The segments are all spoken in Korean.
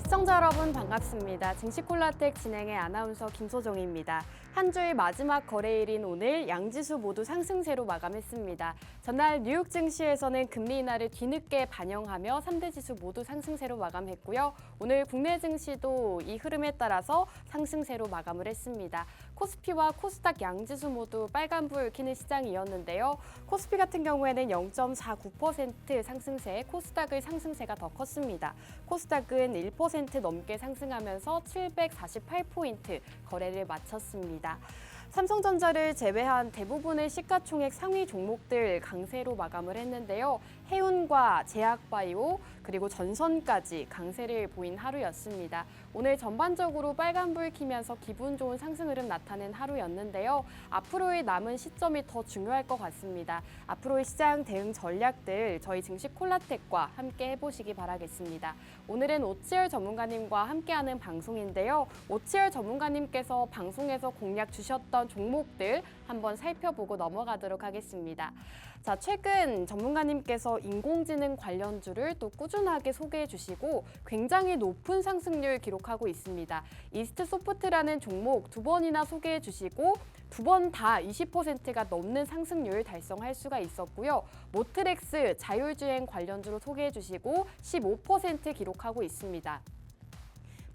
시청자 여러분 반갑습니다. 증시콜라텍 진행의 아나운서 김소정입니다. 한 주의 마지막 거래일인 오늘 양지수 모두 상승세로 마감했습니다. 전날 뉴욕 증시에서는 금리 인하를 뒤늦게 반영하며 3대 지수 모두 상승세로 마감했고요. 오늘 국내 증시도 이 흐름에 따라서 상승세로 마감을 했습니다. 코스피와 코스닥 양지수 모두 빨간불 켜는 시장이었는데요. 코스피 같은 경우에는 0.49% 상승세, 코스닥의 상승세가 더 컸습니다. 코스닥은 1% 넘게 상승하면서 748포인트 거래를 마쳤습니다. 삼성전자를 제외한 대부분의 시가총액 상위 종목들 강세로 마감을 했는데요. 해운과 제약바이오 그리고 전선까지 강세를 보인 하루였습니다. 오늘 전반적으로 빨간불 켜면서 기분 좋은 상승 흐름 나타낸 하루였는데요. 앞으로의 남은 시점이 더 중요할 것 같습니다. 앞으로의 시장 대응 전략들 저희 증시 콜라텍과 함께 해보시기 바라겠습니다. 오늘은 오치열 전문가님과 함께하는 방송인데요. 오치열 전문가님께서 방송에서 공략 주셨던 종목들 한번 살펴보고 넘어가도록 하겠습니다. 자, 최근 전문가님께서 인공지능 관련주를 또 꾸준하게 소개해 주시고 굉장히 높은 상승률 기록하고 있습니다. 이스트소프트라는 종목 두 번이나 소개해 주시고 두 번 다 20%가 넘는 상승률 달성할 수가 있었고요. 모트렉스 자율주행 관련주로 소개해 주시고 15% 기록하고 있습니다.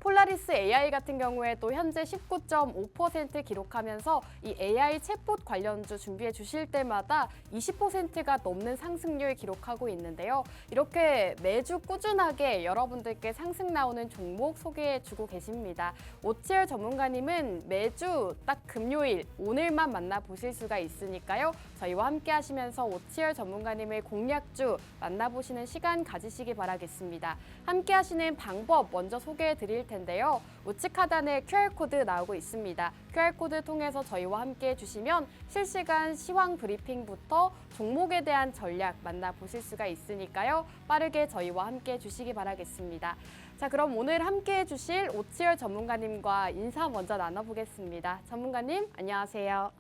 폴라리스 AI 같은 경우에 또 현재 19.5% 기록하면서 이 AI 챗봇 관련주 준비해 주실 때마다 20%가 넘는 상승률 기록하고 있는데요. 이렇게 매주 꾸준하게 여러분들께 상승 나오는 종목 소개해 주고 계십니다. 오치열 전문가님은 매주 딱 금요일 오늘만 만나보실 수가 있으니까요. 저희와 함께 하시면서 오치열 전문가님의 공략주 만나보시는 시간 가지시기 바라겠습니다. 함께 하시는 방법 먼저 소개해 드릴 텐데요. 우측 하단에 QR코드 나오고 있습니다. QR코드 통해서 저희와 함께 해주시면 실시간 시황 브리핑부터 종목에 대한 전략 만나보실 수가 있으니까요. 빠르게 저희와 함께 해주시기 바라겠습니다. 자, 그럼 오늘 함께 해주실 오치열 전문가님과 인사 먼저 나눠보겠습니다. 전문가님, 안녕하세요.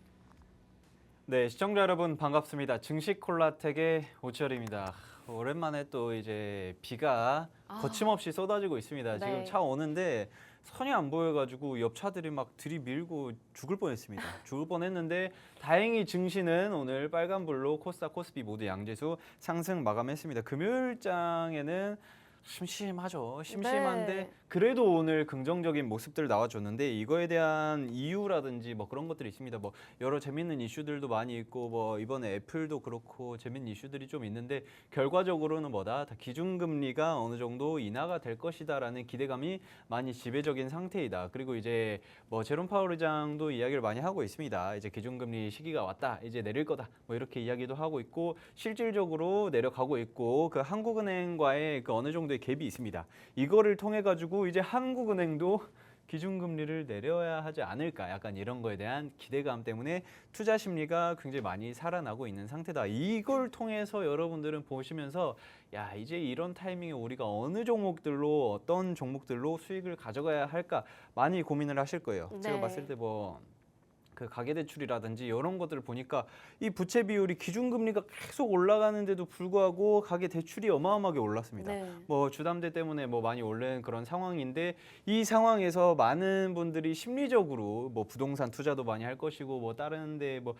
네, 시청자 여러분 반갑습니다. 증시콜라텍의 오치열입니다. 오랜만에 또 이제 비가 거침없이 쏟아지고 있습니다. 네. 지금 차 오는데 선이 안 보여가지고 옆 차들이 막 들이밀고 죽을 뻔했습니다. 죽을 뻔했는데 다행히 증시는 오늘 빨간불로 코스닥, 코스피 모두 양지수 상승 마감했습니다. 금요일장에는 심심하죠. 심심한데 네. 그래도 오늘 긍정적인 모습들 나와줬는데 이거에 대한 이유라든지 뭐 그런 것들이 있습니다. 뭐 여러 재밌는 이슈들도 많이 있고 뭐 이번에 애플도 그렇고 재밌는 이슈들이 좀 있는데 결과적으로는 뭐다? 다 기준금리가 어느 정도 인하가 될 것이다라는 기대감이 많이 지배적인 상태이다. 그리고 이제 뭐 제롬 파월 의장도 이야기를 많이 하고 있습니다. 이제 기준금리 시기가 왔다. 이제 내릴 거다. 뭐 이렇게 이야기도 하고 있고 실질적으로 내려가고 있고 그 한국은행과의 그 어느 정도의 갭이 있습니다. 이거를 통해 가지고 이제 한국은행도 기준금리를 내려야 하지 않을까 약간 이런 거에 대한 기대감 때문에 투자 심리가 굉장히 많이 살아나고 있는 상태다. 이걸 통해서 여러분들은 보시면서 야 이제 이런 타이밍에 우리가 어느 종목들로 어떤 종목들로 수익을 가져가야 할까 많이 고민을 하실 거예요. 네. 제가 봤을 때 뭐 그 가계대출이라든지 이런 것들을 보니까 이 부채 비율이 기준금리가 계속 올라가는데도 불구하고 가계대출이 어마어마하게 올랐습니다. 네. 뭐 주담대 때문에 뭐 많이 오른 그런 상황인데 이 상황에서 많은 분들이 심리적으로 뭐 부동산 투자도 많이 할 것이고 뭐 다른 데 뭐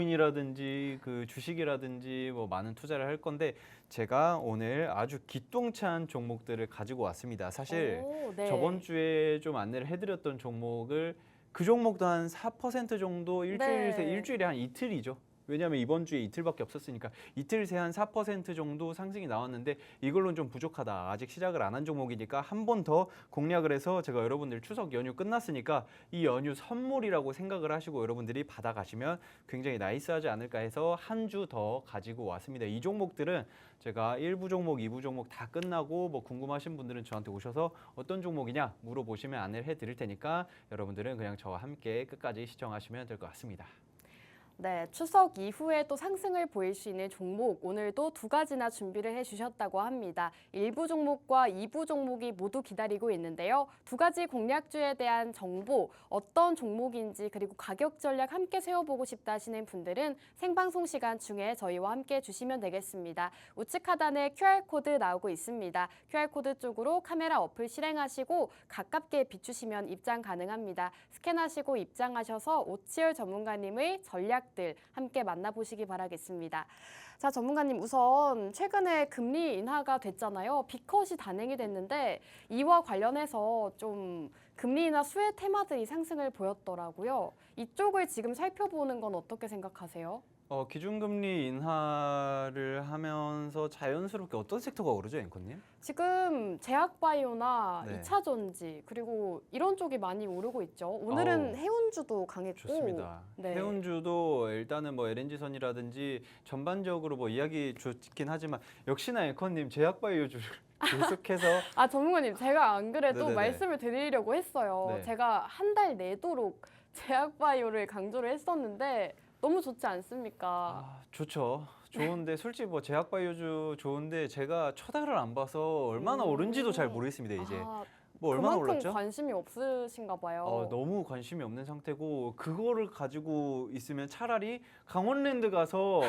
비트코인이라든지 그 주식이라든지 뭐 많은 투자를 할 건데 제가 오늘 아주 기똥찬 종목들을 가지고 왔습니다. 사실 오, 네. 저번 주에 좀 안내를 해드렸던 종목을 그 종목도 한 4% 정도 일주일에 한 이틀이죠. 왜냐하면 이번 주에 이틀밖에 없었으니까 이틀 새 한 4% 정도 상승이 나왔는데 이걸로는 좀 부족하다. 아직 시작을 안 한 종목이니까 한 번 더 공략을 해서 제가 여러분들 추석 연휴 끝났으니까 이 연휴 선물이라고 생각을 하시고 여러분들이 받아가시면 굉장히 나이스하지 않을까 해서 한 주 더 가지고 왔습니다. 이 종목들은 제가 1부 종목, 2부 종목 다 끝나고 뭐 궁금하신 분들은 저한테 오셔서 어떤 종목이냐 물어보시면 안내를 해드릴 테니까 여러분들은 그냥 저와 함께 끝까지 시청하시면 될 것 같습니다. 네, 추석 이후에 또 상승을 보일 수 있는 종목 오늘도 두 가지나 준비를 해주셨다고 합니다. 일부 종목과 2부 종목이 모두 기다리고 있는데요. 두 가지 공략주에 대한 정보, 어떤 종목인지 그리고 가격 전략 함께 세워보고 싶다 하시는 분들은 생방송 시간 중에 저희와 함께 해주시면 되겠습니다. 우측 하단에 QR코드 나오고 있습니다. QR코드 쪽으로 카메라 어플 실행하시고 가깝게 비추시면 입장 가능합니다. 스캔하시고 입장하셔서 오치열 전문가님의 전략들 함께 만나보시기 바라겠습니다. 자, 전문가님 우선 최근에 금리 인하가 됐잖아요. 빅컷이 단행이 됐는데 이와 관련해서 좀 금리 인하 수혜 테마들이 상승을 보였더라고요. 이쪽을 지금 살펴보는 건 어떻게 생각하세요? 기준금리 인하를 하면서 자연스럽게 어떤 섹터가 오르죠, 앵커님? 지금 제약바이오나 네. 2차 전지 그리고 이런 쪽이 많이 오르고 있죠. 오늘은 어우, 해운주도 강했고 좋습니다. 네. 해운주도 일단은 뭐 LNG선이라든지 전반적으로 뭐 이야기 좋긴 하지만 역시나 앵커님 제약바이오주를 계속해서 아, 전문가님, 제가 안 그래도 네네네. 말씀을 드리려고 했어요. 네. 제가 한 달 내도록 제약바이오를 강조를 했었는데 너무 좋지 않습니까? 좋죠. 좋은데 솔직히 뭐 제약바이오주 좋은데 제가 쳐다를 안 봐서 얼마나 오른지도 잘 모르겠습니다. 이제 아, 뭐 얼마나 그만큼 올랐죠? 관심이 없으신가 봐요. 너무 관심이 없는 상태고 그거를 가지고 있으면 차라리 강원랜드 가서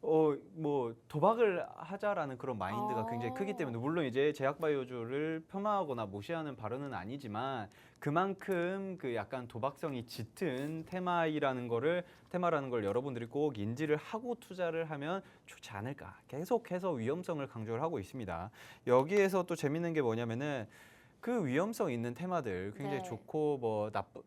뭐 도박을 하자라는 그런 마인드가 굉장히 크기 때문에 물론 이제 제약바이오주를 폄하하거나 무시하는 발언은 아니지만 그만큼 그 약간 도박성이 짙은 테마라는 걸 여러분들이 꼭 인지를 하고 투자를 하면 좋지 않을까. 계속해서 위험성을 강조를 하고 있습니다. 여기에서 또 재밌는 게 뭐냐면은 그 위험성 있는 테마들 굉장히 네. 좋고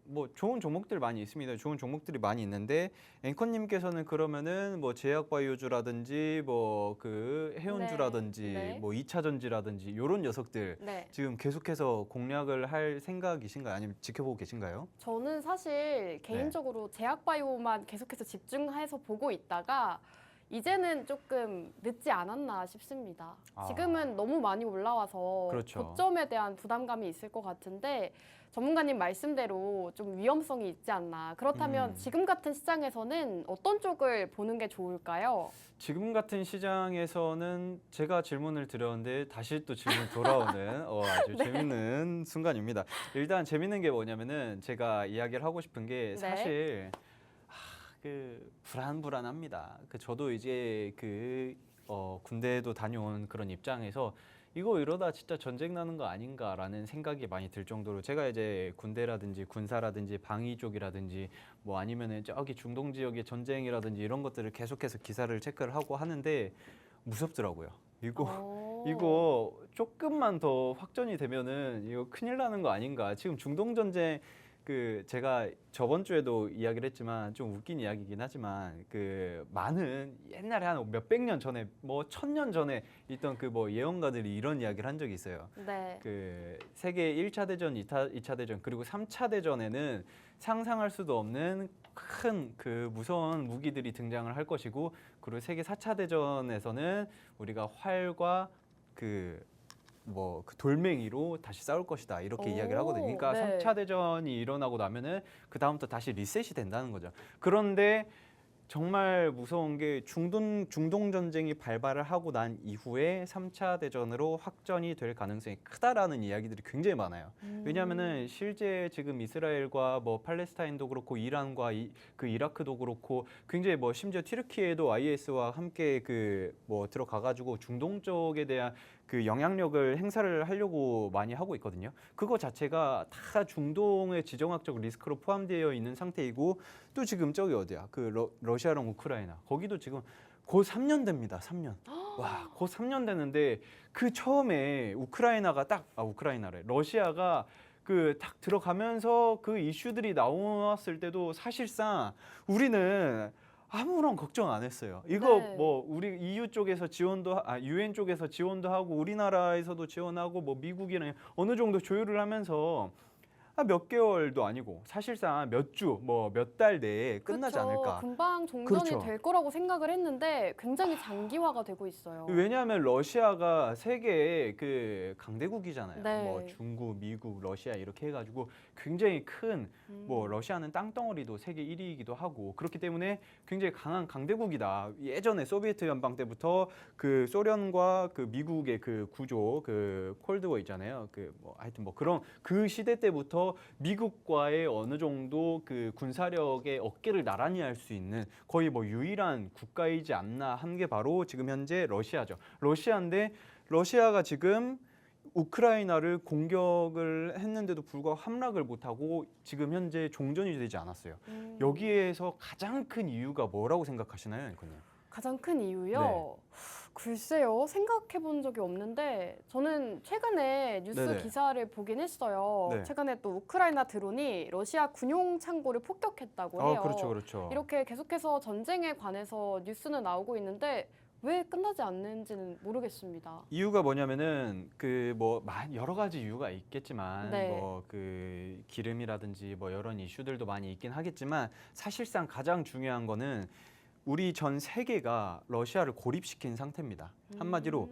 뭐 좋은 종목들 많이 있습니다. 좋은 종목들이 많이 있는데 앵커님께서는 그러면은 뭐 제약바이오주라든지 뭐 그 해운주라든지 네. 뭐 2차 전지라든지 이런 녀석들 네. 지금 계속해서 공략을 할 생각이신가요? 아니면 지켜보고 계신가요? 저는 사실 개인적으로 제약바이오만 계속해서 집중해서 보고 있다가 이제는 조금 늦지 않았나 싶습니다. 아. 지금은 너무 많이 올라와서 그렇죠. 고점에 대한 부담감이 있을 것 같은데 전문가님 말씀대로 좀 위험성이 있지 않나. 그렇다면 지금 같은 시장에서는 어떤 쪽을 보는 게 좋을까요? 지금 같은 시장에서는 제가 질문을 드렸는데 다시 또 질문 돌아오는 아주 재밌는 순간입니다. 일단 재밌는 게 뭐냐면은 제가 이야기를 하고 싶은 게 사실 그 불안합니다. 저도 이제 군대도 다녀온 그런 입장에서 이거 이러다 진짜 전쟁 나는 거 아닌가라는 생각이 많이 들 정도로 제가 이제 군대라든지 군사라든지 방위 쪽이라든지 뭐 아니면은 저기 중동 지역의 전쟁이라든지 이런 것들을 계속해서 기사를 체크를 하고 하는데 무섭더라고요. 이거 조금만 더 확전이 되면은 이거 큰일 나는 거 아닌가. 지금 중동 전쟁 제가 저번 주에도 이야기를 했지만 좀 웃긴 이야기이긴 하지만 많은 옛날에 한 몇백 년 전에 뭐 1000년 전에 있던 뭐 예언가들이 이런 이야기를 한 적이 있어요. 네. 세계 1차 대전, 2차 대전 그리고 3차 대전에는 상상할 수도 없는 큰 무서운 무기들이 등장을 할 것이고 그리고 세계 4차 대전에서는 우리가 활과 돌멩이로 다시 싸울 것이다 이렇게 이야기를 하거든요. 그러니까 네. 3차 대전이 일어나고 나면은 그 다음부터 다시 리셋이 된다는 거죠. 그런데 정말 무서운 게 중동 전쟁이 발발을 하고 난 이후에 3차 대전으로 확전이 될 가능성이 크다라는 이야기들이 굉장히 많아요. 왜냐하면은 실제 지금 이스라엘과 뭐 팔레스타인도 그렇고 이란과 이라크도 그렇고 굉장히 뭐 심지어 튀르키예도 IS와 함께 들어가가지고 중동 쪽에 대한 영향력을 행사를 하려고 많이 하고 있거든요. 그거 자체가 다 중동의 지정학적 리스크로 포함되어 있는 상태이고 또 지금 저기 어디야? 러시아랑 우크라이나 거기도 지금 곧 3년 됩니다. 3년. 와, 곧 3년 되는데 처음에 우크라이나래. 러시아가 딱 들어가면서 이슈들이 나왔을 때도 사실상 우리는 아무런 걱정 안 했어요. 이거 네. 우리 EU 쪽에서 UN 쪽에서 지원도 하고 우리나라에서도 지원하고 미국이랑 어느 정도 조율을 하면서 몇 개월도 아니고 사실상 몇 주, 뭐 몇 달 내에 끝나지 그쵸. 않을까. 금방 종전이 그렇죠. 될 거라고 생각을 했는데 굉장히 장기화가 되고 있어요. 왜냐하면 러시아가 세계의 그 강대국이잖아요. 네. 뭐 중국, 미국, 러시아 이렇게 해가지고 굉장히 큰 뭐 러시아는 땅덩어리도 세계 1위이기도 하고 그렇기 때문에 굉장히 강한 강대국이다. 예전에 소비에트 연방 때부터 그 소련과 그 미국의 그 구조, 그 콜드워 있잖아요. 그 뭐 하여튼 뭐 그런 그 시대 때부터 미국과의 어느 정도 그 군사력의 어깨를 나란히 할 수 있는 거의 뭐 유일한 국가이지 않나 한 게 바로 지금 현재 러시아죠. 러시아인데 러시아가 지금 우크라이나를 공격을 했는데도 불구하고 함락을 못하고 지금 현재 종전이 되지 않았어요. 여기에서 가장 큰 이유가 뭐라고 생각하시나요, 앵커님? 가장 큰 이유요? 네. 글쎄요, 생각해 본 적이 없는데 저는 최근에 뉴스 네네. 기사를 보긴 했어요. 네. 최근에 또 우크라이나 드론이 러시아 군용 창고를 폭격했다고 해요. 그렇죠, 그렇죠. 이렇게 계속해서 전쟁에 관해서 뉴스는 나오고 있는데 왜 끝나지 않는지는 모르겠습니다. 이유가 뭐냐면은 그 뭐 여러 가지 이유가 있겠지만 네. 뭐 그 기름이라든지 뭐 이런 이슈들도 많이 있긴 하겠지만 사실상 가장 중요한 거는 우리 전 세계가 러시아를 고립시킨 상태입니다. 한마디로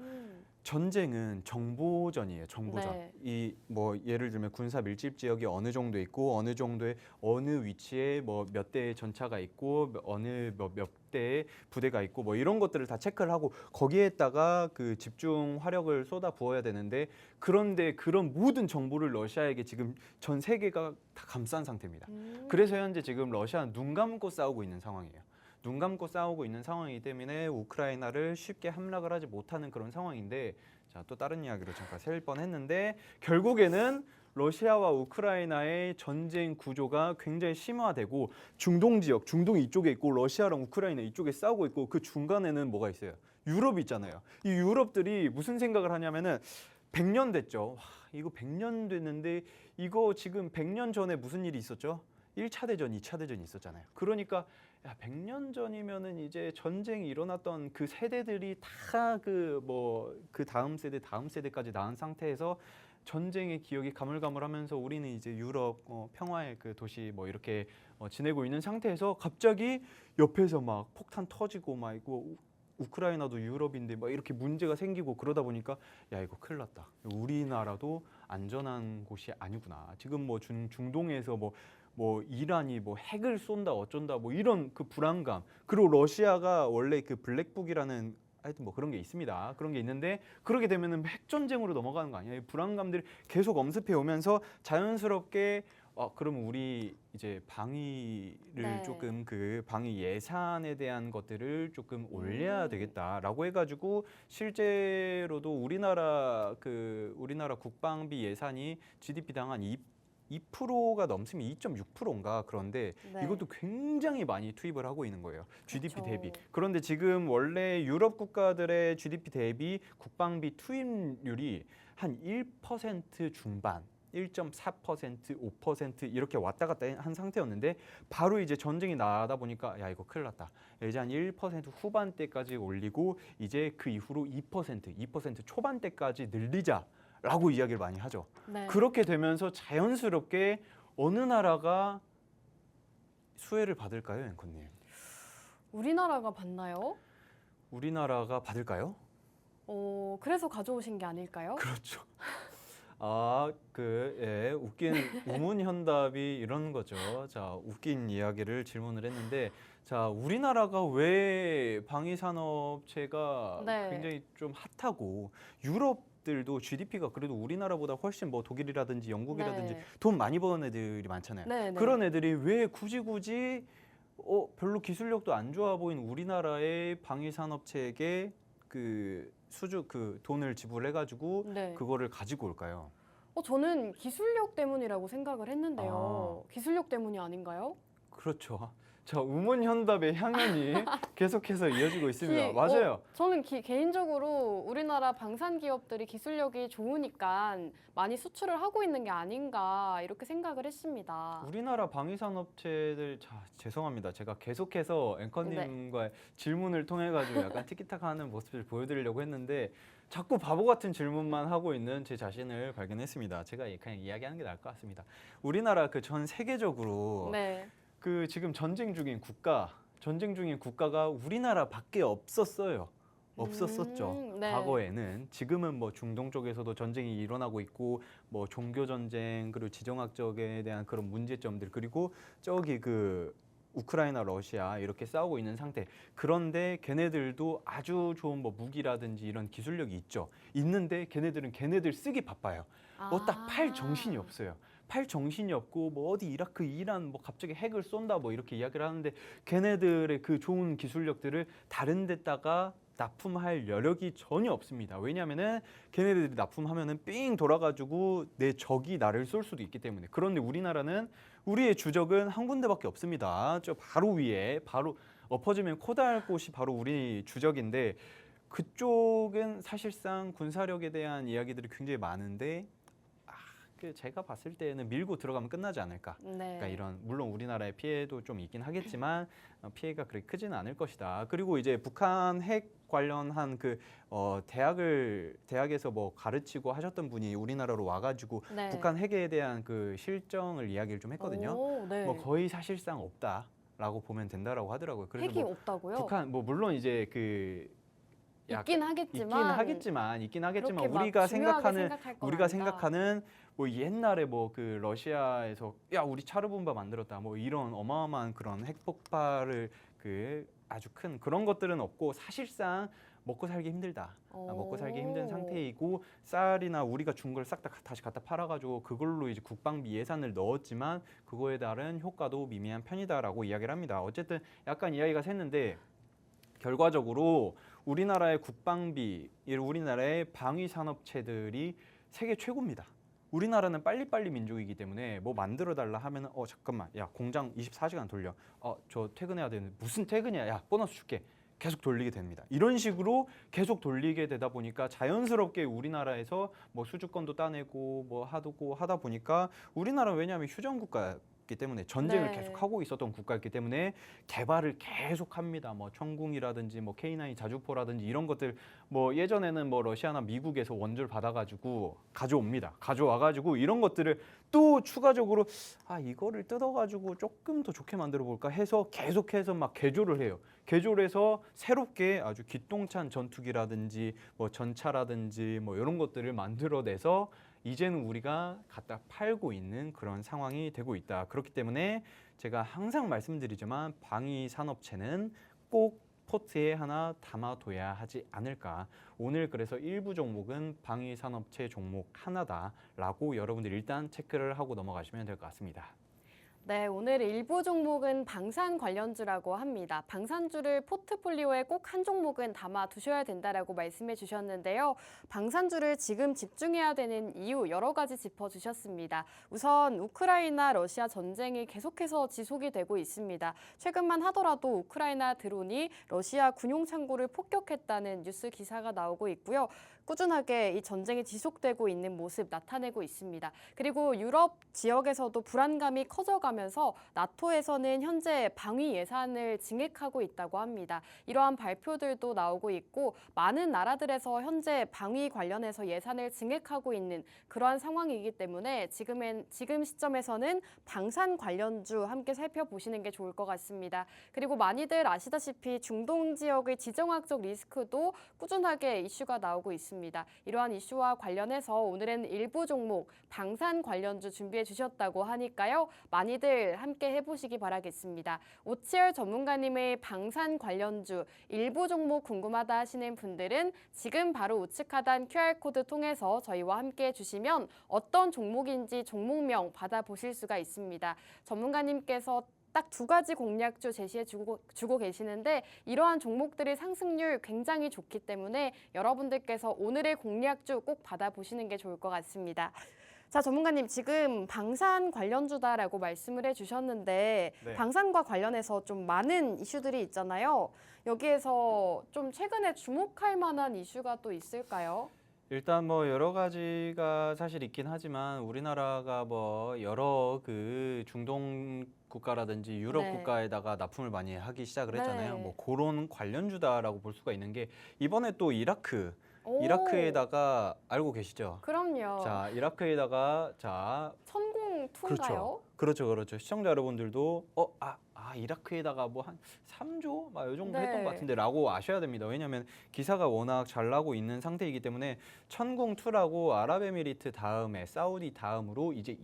전쟁은 정보전이에요. 정보전. 네. 이 뭐 예를 들면 군사 밀집 지역이 어느 정도 있고 어느 정도의 어느 위치에 뭐 몇 대의 전차가 있고 어느 몇 대의 부대가 있고 뭐 이런 것들을 다 체크를 하고 거기에다가 그 집중 화력을 쏟아 부어야 되는데 그런데 그런 모든 정보를 러시아에게 지금 전 세계가 다 감싼 상태입니다. 그래서 현재 지금 러시아는 눈 감고 싸우고 있는 상황이에요. 눈 감고 싸우고 있는 상황이기 때문에 우크라이나를 쉽게 함락을 하지 못하는 그런 상황인데 자, 또 다른 이야기로 잠깐 셀 뻔했는데 결국에는 러시아와 우크라이나의 전쟁 구조가 굉장히 심화되고 중동 지역, 중동 이쪽에 있고 러시아랑 우크라이나 이쪽에 싸우고 있고 그 중간에는 뭐가 있어요? 유럽이 있잖아요. 이 유럽들이 무슨 생각을 하냐면은 100년 됐죠. 와, 이거 100년 됐는데 이거 지금 100년 전에 무슨 일이 있었죠? 1차 대전, 2차 대전이 있었잖아요. 그러니까 야, 100년 전이면은 이제 전쟁이 일어났던 그 세대들이 다 그 다음 세대까지 나은 상태에서 전쟁의 기억이 가물가물하면서 우리는 이제 유럽 평화의 그 도시 뭐 이렇게 지내고 있는 상태에서 갑자기 옆에서 막 폭탄 터지고 막 이거 우크라이나도 유럽인데 막 이렇게 문제가 생기고 그러다 보니까 야 이거 큰일 났다. 우리나라도 안전한 곳이 아니구나. 지금 뭐 중동에서 뭐 이란이 뭐 핵을 쏜다 어쩐다 뭐 이런 그 불안감 그리고 러시아가 원래 그 블랙북이라는 하여튼 뭐 그런 게 있습니다. 그런 게 있는데 그러게 되면은 핵 전쟁으로 넘어가는 거 아니에요? 이 불안감들이 계속 엄습해 오면서 자연스럽게 그럼 우리 이제 방위를 네. 조금 그 방위 예산에 대한 것들을 조금 올려야 되겠다라고 해가지고 실제로도 우리나라 국방비 예산이 GDP당 한 2%가 넘으면 2.6%인가 그런데 네. 이것도 굉장히 많이 투입을 하고 있는 거예요. GDP 그쵸. 대비. 그런데 지금 원래 유럽 국가들의 GDP 대비 국방비 투입률이 한 1% 중반 1.4%, 5% 이렇게 왔다 갔다 한 상태였는데 바로 이제 전쟁이 나다 보니까 야 이거 큰일 났다. 이제 한 1% 후반대까지 올리고 이제 그 이후로 2% 초반대까지 늘리자라고 이야기를 많이 하죠. 네. 그렇게 되면서 자연스럽게 어느 나라가 수혜를 받을까요, 앵커님? 우리나라가 받나요? 우리나라가 받을까요? 그래서 가져오신 게 아닐까요? 그렇죠. 웃긴 우문현답이 이런 거죠. 자, 웃긴 이야기를 질문을 했는데, 자, 우리나라가 왜 방위산업체가 네. 굉장히 좀 핫하고 유럽들도 GDP가 그래도 우리나라보다 훨씬 뭐 독일이라든지 영국이라든지 네. 돈 많이 버는 애들이 많잖아요. 네, 네. 그런 애들이 왜 굳이 별로 기술력도 안 좋아 보이는 우리나라의 방위산업체에게 그 돈을 지불해가지고 네. 그거를 가지고 올까요? 저는 기술력 때문이라고 생각을 했는데요. 기술력 때문이 아닌가요? 그렇죠. 저 우문현답의 향연이 계속해서 이어지고 있습니다. 맞아요. 저는 개인적으로 우리나라 방산 기업들이 기술력이 좋으니까 많이 수출을 하고 있는 게 아닌가 이렇게 생각을 했습니다. 우리나라 방위산업체들 죄송합니다. 제가 계속해서 앵커님과의 질문을 통해 가지고 약간 티키타카하는 모습을 보여드리려고 했는데 자꾸 바보 같은 질문만 하고 있는 제 자신을 발견했습니다. 제가 그냥 이야기하는 게 나을 것 같습니다. 우리나라 그 전 세계적으로 네. 그 지금 전쟁 중인 국가가 우리나라밖에 없었어요. 없었었죠. 네. 과거에는. 지금은 뭐 중동 쪽에서도 전쟁이 일어나고 있고 뭐 종교 전쟁 그리고 지정학적에 대한 그런 문제점들 그리고 저기 그 우크라이나 러시아 이렇게 싸우고 있는 상태. 그런데 걔네들도 아주 좋은 뭐 무기라든지 이런 기술력이 있죠. 있는데 걔네들 쓰기 바빠요. 뭐 딱 팔 정신이 없어요. 팔 정신이 없고 뭐 어디 이라크, 이란 뭐 갑자기 핵을 쏜다 뭐 이렇게 이야기를 하는데 걔네들의 그 좋은 기술력들을 다른 데다가 납품할 여력이 전혀 없습니다. 왜냐하면은 걔네들이 납품하면은 삥 돌아가지고 내 적이 나를 쏠 수도 있기 때문에. 그런데 우리나라는 우리의 주적은 한 군데밖에 없습니다. 저 바로 위에 바로 엎어지면 코다할 곳이 바로 우리 주적인데 그쪽은 사실상 군사력에 대한 이야기들이 굉장히 많은데 제가 봤을 때는 밀고 들어가면 끝나지 않을까. 네. 그러니까 이런 물론 우리나라의 피해도 좀 있긴 하겠지만 피해가 그렇게 크지는 않을 것이다. 그리고 이제 북한 핵 관련한 그 대학에서 뭐 가르치고 하셨던 분이 우리나라로 와가지고 네. 북한 핵에 대한 그 실정을 이야기를 좀 했거든요. 오, 네. 뭐 거의 사실상 없다라고 보면 된다라고 하더라고요. 그래서 핵이 뭐 없다고요? 북한 뭐 물론 이제 그 있긴 하겠지만 그렇게 막 우리가 중요하게 생각하는 생각할 건 아니다. 뭐 옛날에 뭐 그 러시아에서 야 우리 차르본바 만들었다 뭐 이런 어마어마한 그런 핵폭발을 그 아주 큰 그런 것들은 없고 사실상 먹고 살기 힘들다. 먹고 살기 힘든 상태이고 쌀이나 우리가 준 걸 싹 다 다시 갖다 팔아가지고 그걸로 이제 국방비 예산을 넣었지만 그거에 따른 효과도 미미한 편이다라고 이야기를 합니다. 어쨌든 약간 이야기가 샜는데 결과적으로 우리나라의 국방비, 우리나라의 방위 산업체들이 세계 최고입니다. 우리나라는 빨리빨리 민족이기 때문에 뭐 만들어 달라 하면은 잠깐만 야 공장 24시간 돌려 저 퇴근해야 되는데 무슨 퇴근이야 야 보너스 줄게 계속 돌리게 됩니다. 이런 식으로 계속 돌리게 되다 보니까 자연스럽게 우리나라에서 뭐 수주권도 따내고 뭐 하다 보니까 우리나라는 왜냐하면 휴전 국가였기 때문에 전쟁을 네. 계속 하고 있었던 국가였기 때문에 개발을 계속 합니다. 뭐 천궁이라든지 뭐 K9 자주포라든지 이런 것들 뭐 예전에는 뭐 러시아나 미국에서 원조를 받아가지고 가져옵니다. 가져와가지고 이런 것들을 또 추가적으로 이거를 뜯어가지고 조금 더 좋게 만들어 볼까 해서 계속해서 막 개조를 해요. 개조를 해서 새롭게 아주 기똥찬 전투기라든지 뭐 전차라든지 뭐 이런 것들을 만들어내서 이제는 우리가 갖다 팔고 있는 그런 상황이 되고 있다. 그렇기 때문에 제가 항상 말씀드리지만 방위 산업체는 꼭 포트에 하나 담아둬야 하지 않을까. 오늘 그래서 일부 종목은 방위 산업체 종목 하나다라고 여러분들 일단 체크를 하고 넘어가시면 될 것 같습니다. 네, 오늘 일부 종목은 방산 관련주라고 합니다. 방산주를 포트폴리오에 꼭 한 종목은 담아 두셔야 된다라고 말씀해 주셨는데요. 방산주를 지금 집중해야 되는 이유 여러 가지 짚어주셨습니다. 우선 우크라이나 러시아 전쟁이 계속해서 지속이 되고 있습니다. 최근만 하더라도 우크라이나 드론이 러시아 군용 창고를 폭격했다는 뉴스 기사가 나오고 있고요. 꾸준하게 이 전쟁이 지속되고 있는 모습 나타내고 있습니다. 그리고 유럽 지역에서도 불안감이 커져가면서 나토에서는 현재 방위 예산을 증액하고 있다고 합니다. 이러한 발표들도 나오고 있고 많은 나라들에서 현재 방위 관련해서 예산을 증액하고 있는 그러한 상황이기 때문에 지금 시점에서는 방산 관련주 함께 살펴보시는 게 좋을 것 같습니다. 그리고 많이들 아시다시피 중동 지역의 지정학적 리스크도 꾸준하게 이슈가 나오고 있습니다. 이러한 이슈와 관련해서 오늘은 일부 종목 방산 관련주 준비해 주셨다고 하니까요. 많이들 함께 해보시기 바라겠습니다. 오치열 전문가님의 방산 관련주 일부 종목 궁금하다 하시는 분들은 지금 바로 우측 하단 QR코드 통해서 저희와 함께 해주시면 어떤 종목인지 종목명 받아보실 수가 있습니다. 전문가님께서 딱 두 가지 공략주 제시해 주고 계시는데 이러한 종목들의 상승률 굉장히 좋기 때문에 여러분들께서 오늘의 공략주 꼭 받아보시는 게 좋을 것 같습니다. 자, 전문가님 지금 방산 관련주다라고 말씀을 해주셨는데 네. 방산과 관련해서 좀 많은 이슈들이 있잖아요. 여기에서 좀 최근에 주목할 만한 이슈가 또 있을까요? 일단 뭐 여러 가지가 사실 있긴 하지만 우리나라가 뭐 여러 그 중동 국가라든지 유럽 네. 국가에다가 납품을 많이 하기 시작을 했잖아요. 네. 뭐 그런 관련주다라고 볼 수가 있는 게 이번에 또 오, 이라크에다가 알고 계시죠? 그럼요. 자, 이라크에다가 자, 천공2인가요? 그렇죠. 시청자 여러분들도 이라크에다가 뭐 한 3조 막 요 정도 했던 네. 것 같은데라고 아셔야 됩니다. 왜냐하면 기사가 워낙 잘 나고 있는 상태이기 때문에 천궁2라고 아랍에미리트 다음에 사우디 다음으로 이제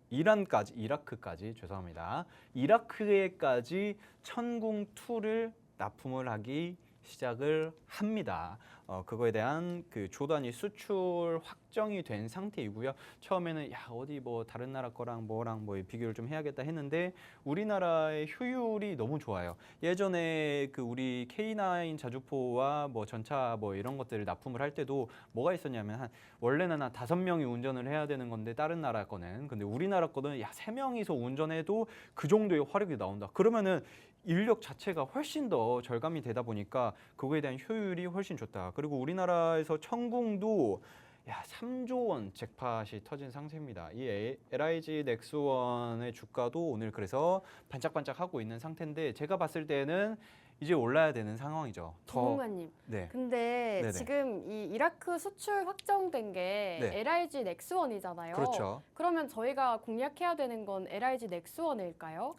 이라크까지 죄송합니다. 이라크에까지 천궁2를 납품을 하기 시작을 합니다. 그거에 대한 그 조단위 수출 확정이 된 상태이고요. 처음에는 어디 뭐 다른 나라 거랑 뭐랑 뭐 비교를 좀 해야겠다 했는데 우리나라의 효율이 너무 좋아요. 예전에 그 우리 K9 자주포와 뭐 전차 뭐 이런 것들을 납품을 할 때도 뭐가 있었냐면 원래는 한 5명이 운전을 해야 되는 건데 다른 나라 거는 근데 우리나라 거는 3명이서 운전해도 그 정도의 화력이 나온다. 그러면은 인력 자체가 훨씬 더 절감이 되다 보니까 그거에 대한 효율이 훨씬 좋다. 그리고 우리나라에서 천궁도 3조 원 잭팟이 터진 상태입니다. 이 LIG 넥스원의 주가도 오늘 그래서 반짝반짝하고 있는 상태인데 제가 봤을 때는 이제 올라야 되는 상황이죠. 전문가님. 네. 근데 네네. 지금 이 이라크 수출 확정된 게 네. LIG 넥스원이잖아요. 그렇죠. 그러면 저희가 공략해야 되는 건 LIG 넥스원일까요?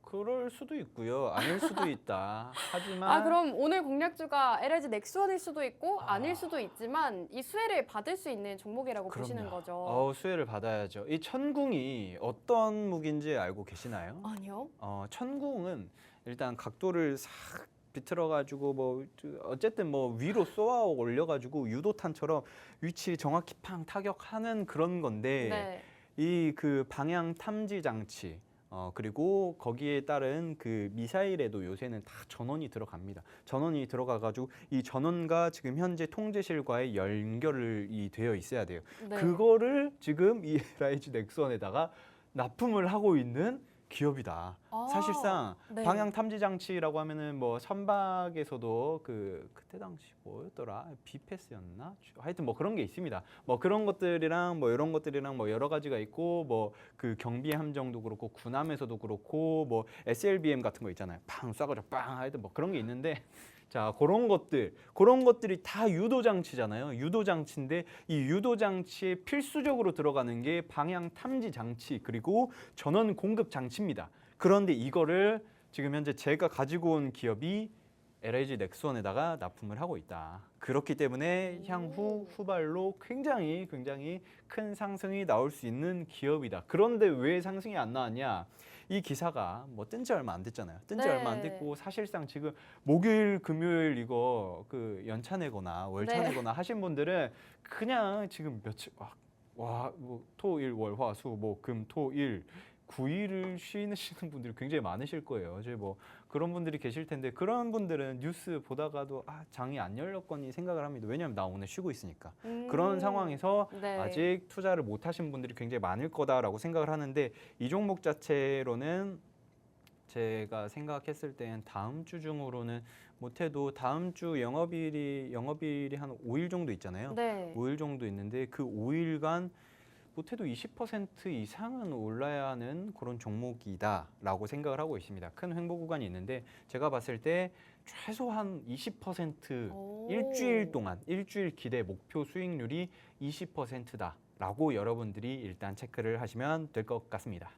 그럴 수도 있고요. 아닐 수도 있다. 하지만 그럼 오늘 공략주가 LIG 넥스원일 수도 있고 아닐 수도 있지만 이 수혜를 받을 수 있는 종목이라고 보시는 거죠. 수혜를 받아야죠. 이 천궁이 어떤 무기인지 알고 계시나요? 아니요. 천궁은 일단 각도를 싹 비틀어가지고 뭐 어쨌든 뭐 위로 쏘아 올려가지고 유도탄처럼 위치 정확히 팡 타격하는 그런 건데 네. 이 그 방향 탐지 장치 그리고 거기에 따른 그 미사일에도 요새는 다 전원이 들어갑니다. 전원이 들어가가지고 이 전원과 지금 현재 통제실과의 연결이 되어 있어야 돼요. 네. 그거를 지금 이 LIG 넥스원에다가 납품을 하고 있는 기업이다. 사실상 네. 방향 탐지 장치라고 하면은 뭐 선박에서도 그때 당시 뭐였더라? 비패스였나? 하여튼 뭐 그런 게 있습니다. 뭐 그런 것들이랑 뭐 이런 것들이랑 뭐 여러 가지가 있고 뭐 그 경비 함정도 그렇고 군함에서도 그렇고 뭐 SLBM 같은 거 있잖아요. 팡 쏴가지고 빵 하여튼 뭐 그런 게 있는데 자, 그런 것들이 다 유도 장치잖아요. 유도 장치인데 이 유도 장치에 필수적으로 들어가는 게 방향 탐지 장치 그리고 전원 공급 장치입니다. 그런데 이거를 지금 현재 제가 가지고 온 기업이 LIG 넥스원에다가 납품을 하고 있다. 그렇기 때문에 향후 후발로 굉장히 큰 상승이 나올 수 있는 기업이다. 그런데 왜 상승이 안 나왔냐? 이 기사가 뭐 뜬 지 얼마 안 됐잖아요. 뜬 지 네. 얼마 안 됐고 사실상 지금 목요일, 금요일 이거 그 연차 내거나 월차 네. 내거나 하신 분들은 그냥 지금 며칠 뭐 토일 월 화 수 목 금 토 일 9일을 쉬시는 분들이 굉장히 많으실 거예요. 이제 뭐 그런 분들이 계실 텐데 그런 분들은 뉴스 보다가도 장이 안 열렸거니 생각을 합니다. 왜냐하면 나 오늘 쉬고 있으니까. 그런 상황에서 네. 아직 투자를 못 하신 분들이 굉장히 많을 거다라고 생각을 하는데 이 종목 자체로는 제가 생각했을 땐 다음 주 중으로는 못해도 다음 주 영업일이 한 5일 정도 있잖아요. 네. 5일 정도 있는데 그 5일간 못해도 20% 이상은 올라야 하는 그런 종목이다라고 생각을 하고 있습니다. 큰 횡보 구간이 있는데 제가 봤을 때 최소한 20% 일주일 동안 일주일 기대 목표 수익률이 20%다라고 여러분들이 일단 체크를 하시면 될 것 같습니다.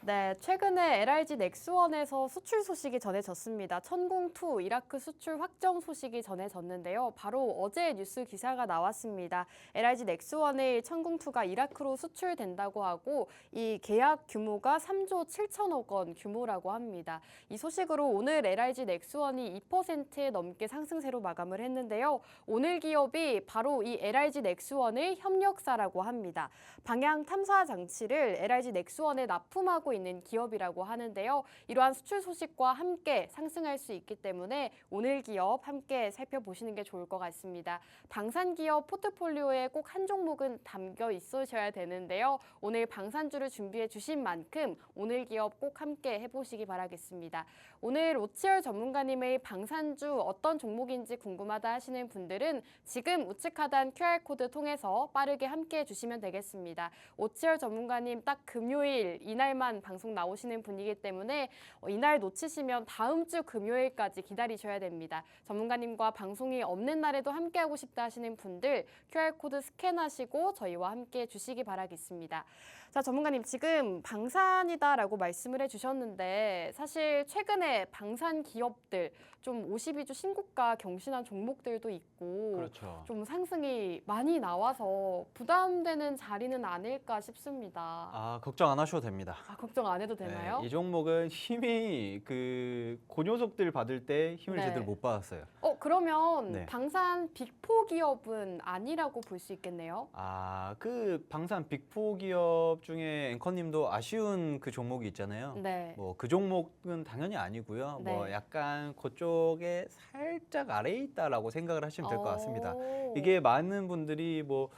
네, 최근에 LIG 넥스원에서 수출 소식이 전해졌습니다. 천궁2 이라크 수출 확정 소식이 전해졌는데요. 바로 어제 뉴스 기사가 나왔습니다. LIG 넥스원의 천궁2가 이라크로 수출된다고 하고 이 계약 규모가 3조 7천억 원 규모라고 합니다. 이 소식으로 오늘 LIG 넥스원이 2% 넘게 상승세로 마감을 했는데요. 오늘 기업이 바로 이 LIG 넥스원의 협력사라고 합니다. 방향 탐사 장치를 LIG 넥스원에 납품하고 있는 기업이라고 하는데요. 이러한 수출 소식과 함께 상승할 수 있기 때문에 오늘 기업 함께 살펴보시는 게 좋을 것 같습니다. 방산 기업 포트폴리오에 꼭 한 종목은 담겨 있으셔야 되는데요. 오늘 방산주를 준비해 주신 만큼 오늘 기업 꼭 함께 해보시기 바라겠습니다. 오늘 오치열 전문가님의 방산주 어떤 종목인지 궁금하다 하시는 분들은 지금 우측 하단 QR코드 통해서 빠르게 함께 해주시면 되겠습니다. 오치열 전문가님 딱 금요일 이날만 방송 나오시는 분이기 때문에 이날 놓치시면 다음 주 금요일까지 기다리셔야 됩니다. 전문가님과 방송이 없는 날에도 함께하고 싶다 하시는 분들 QR코드 스캔하시고 저희와 함께 해주시기 바라겠습니다. 자, 전문가님 지금 방산이다라고 말씀을 해주셨는데 사실 최근에 방산 기업들 좀 52주 신고가 경신한 종목들도 있고 그렇죠. 좀 상승이 많이 나와서 부담되는 자리는 아닐까 싶습니다. 아, 걱정 안 하셔도 됩니다. 걱정 안 해도 되나요? 네, 이 종목은 힘이 그 고녀석들 받을 때 힘을 네. 제대로 못 받았어요. 그러면 네. 방산 빅4 기업은 아니라고 볼 수 있겠네요. 아, 그 방산 빅4 기업 중에 앵커님도 아쉬운 그 종목이 있잖아요. 네. 뭐 그 종목은 당연히 아니고요. 뭐 네. 약간 그쪽에 살짝 아래에 있다라고 생각을 하시면 될 것 같습니다. 오. 이게 많은 분들이 뭐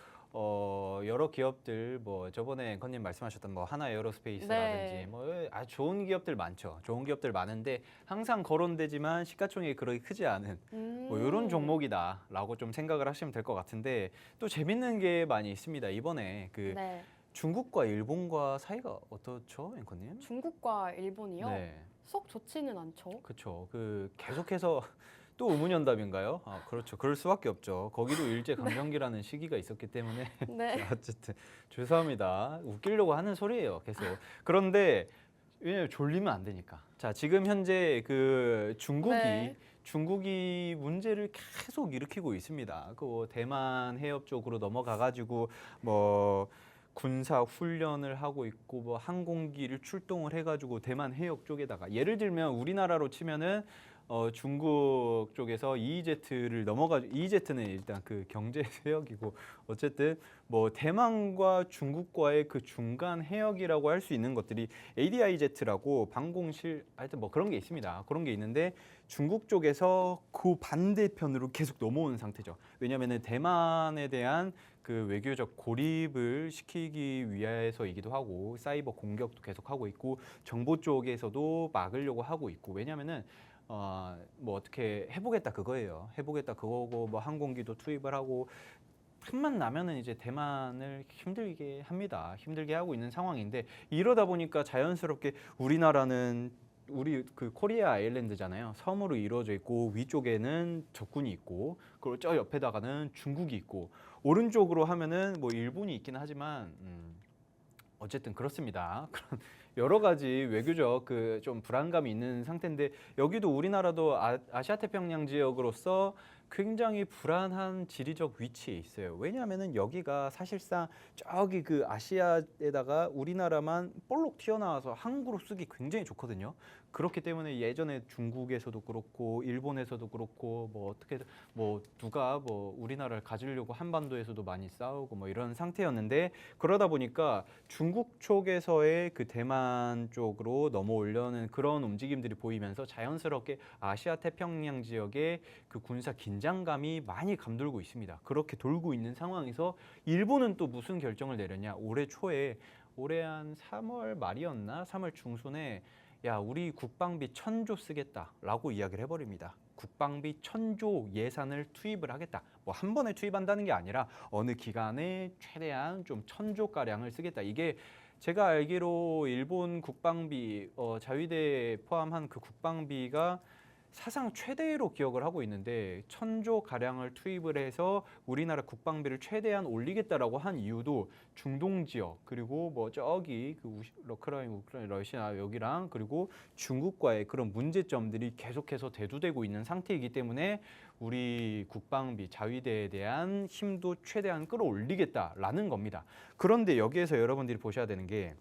여러 기업들 뭐 저번에 앵커님 말씀하셨던 뭐 하나 에어로스페이스라든지 네. 뭐 아주 좋은 기업들 많죠. 좋은 기업들 많은데 항상 거론되지만 시가총액이 그렇게 크지 않은 뭐 이런 종목이다라고 좀 생각을 하시면 될 것 같은데 또 재밌는 게 많이 있습니다. 이번에 그 네. 중국과 일본과 사이가 어떻죠, 앵커님? 중국과 일본이요? 네, 썩 좋지는 않죠. 그렇죠. 그 계속해서 또 의문연답인가요? 아, 그렇죠. 그럴 수밖에 없죠. 거기도 일제 강점기라는 시기가 있었기 때문에 네. 자, 어쨌든 죄송합니다. 웃기려고 하는 소리예요, 계속. 그런데 왜냐면 졸리면 안 되니까. 자, 지금 현재 그 네. 중국이 문제를 계속 일으키고 있습니다. 그 대만 해협 쪽으로 넘어가가지고 뭐 군사 훈련을 하고 있고 뭐 항공기를 출동을 해가지고 대만 해역 쪽에다가 예를 들면 우리나라로 치면은 중국 쪽에서 EEZ를 EEZ는 일단 그 경제 해역이고 어쨌든 뭐 대만과 중국과의 그 중간 해역이라고 할 수 있는 것들이 ADIZ라고 방공실 하여튼 뭐 그런 게 있습니다. 그런 게 있는데 중국 쪽에서 그 반대편으로 계속 넘어오는 상태죠. 왜냐하면은 대만에 대한 그 외교적 고립을 시키기 위해서이기도 하고 사이버 공격도 계속 하고 있고 정보 쪽에서도 막으려고 하고 있고 왜냐하면은 뭐 어떻게 해보겠다 그거예요. 해보겠다 그거고 뭐 항공기도 투입을 하고 틈만 나면은 이제 대만을 힘들게 합니다. 힘들게 하고 있는 상황인데 이러다 보니까 자연스럽게 우리나라는 우리 그 코리아 아일랜드잖아요. 섬으로 이루어져 있고 위쪽에는 적군이 있고 그리고 저 옆에다가는 중국이 있고 오른쪽으로 하면은 뭐 일본이 있기는 하지만 어쨌든 그렇습니다. 그런 여러 가지 외교적 그 좀 불안감이 있는 상태인데 여기도 우리나라도 아시아 태평양 지역으로서 굉장히 불안한 지리적 위치에 있어요. 왜냐하면은 여기가 사실상 저기 그 아시아에다가 우리나라만 볼록 튀어나와서 항구로 쓰기 굉장히 좋거든요. 그렇기 때문에 예전에 중국에서도 그렇고 일본에서도 그렇고 뭐 어떻게 뭐 누가 뭐 우리나라를 가지려고 한반도에서도 많이 싸우고 뭐 이런 상태였는데 그러다 보니까 중국 쪽에서의 그 대만 쪽으로 넘어오려는 그런 움직임들이 보이면서 자연스럽게 아시아 태평양 지역의 그 군사 긴장감이 많이 감돌고 있습니다. 그렇게 돌고 있는 상황에서 일본은 또 무슨 결정을 내렸냐? 올해 초에 올해 한 3월 말이었나? 3월 중순에 야, 우리 국방비 1,000조 쓰겠다라고 이야기를 해버립니다. 국방비 1,000조 예산을 투입을 하겠다. 뭐 한 번에 투입한다는 게 아니라 어느 기간에 최대한 좀 1,000조 가량을 쓰겠다. 이게 제가 알기로 일본 국방비 자위대 포함한 그 국방비가 사상 최대로 기억을 하고 있는데 1,000조 가량을 투입을 해서 우리나라 국방비를 최대한 올리겠다라고 한 이유도 중동 지역 그리고 뭐 저기 그 우크라이나 러시아 여기랑 그리고 중국과의 그런 문제점들이 계속해서 대두되고 있는 상태이기 때문에 우리 국방비 자위대에 대한 힘도 최대한 끌어올리겠다라는 겁니다. 그런데 여기에서 여러분들이 보셔야 되는 게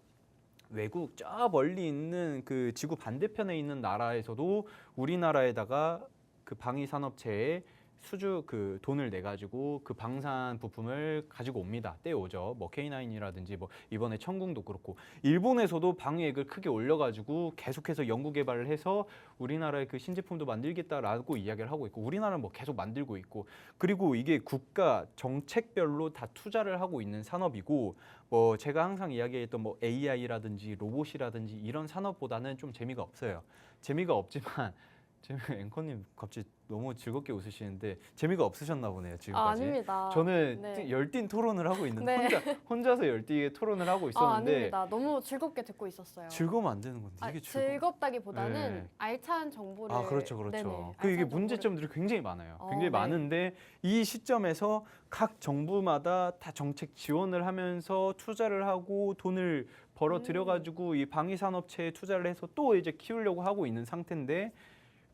외국 저 멀리 있는 그 지구 반대편에 있는 나라에서도 우리나라에다가 그 방위 산업체에 수주 그 돈을 내 가지고 그 방산 부품을 가지고 옵니다. 떼오죠. 뭐 K9이라든지 뭐 이번에 천궁도 그렇고 일본에서도 방위액을 크게 올려 가지고 계속해서 연구 개발을 해서 우리나라의 그 신제품도 만들겠다라고 이야기를 하고 있고 우리나라는 뭐 계속 만들고 있고 그리고 이게 국가 정책별로 다 투자를 하고 있는 산업이고 뭐 제가 항상 이야기했던 뭐 AI라든지 로봇이라든지 이런 산업보다는 좀 재미가 없어요. 재미가 없지만 지금 앵커님 갑자기 너무 즐겁게 웃으시는데 재미가 없으셨나 보네요 지금까지. 아닙니다. 저는 네. 열띤 토론을 하고 있는데 네. 혼자서 열띠게 토론을 하고 있었는데 아닙니다. 너무 즐겁게 듣고 있었어요. 즐거우면 안 되는 건데 이게 즐겁다기보다는 네. 알찬 정보를 그렇죠. 네네, 그 이게 알찬 문제점들이 굉장히 많아요. 굉장히 네. 많은데 이 시점에서 각 정부마다 다 정책 지원을 하면서 투자를 하고 돈을 벌어 들여 가지고 이 방위 산업체에 투자를 해서 또 이제 키우려고 하고 있는 상태인데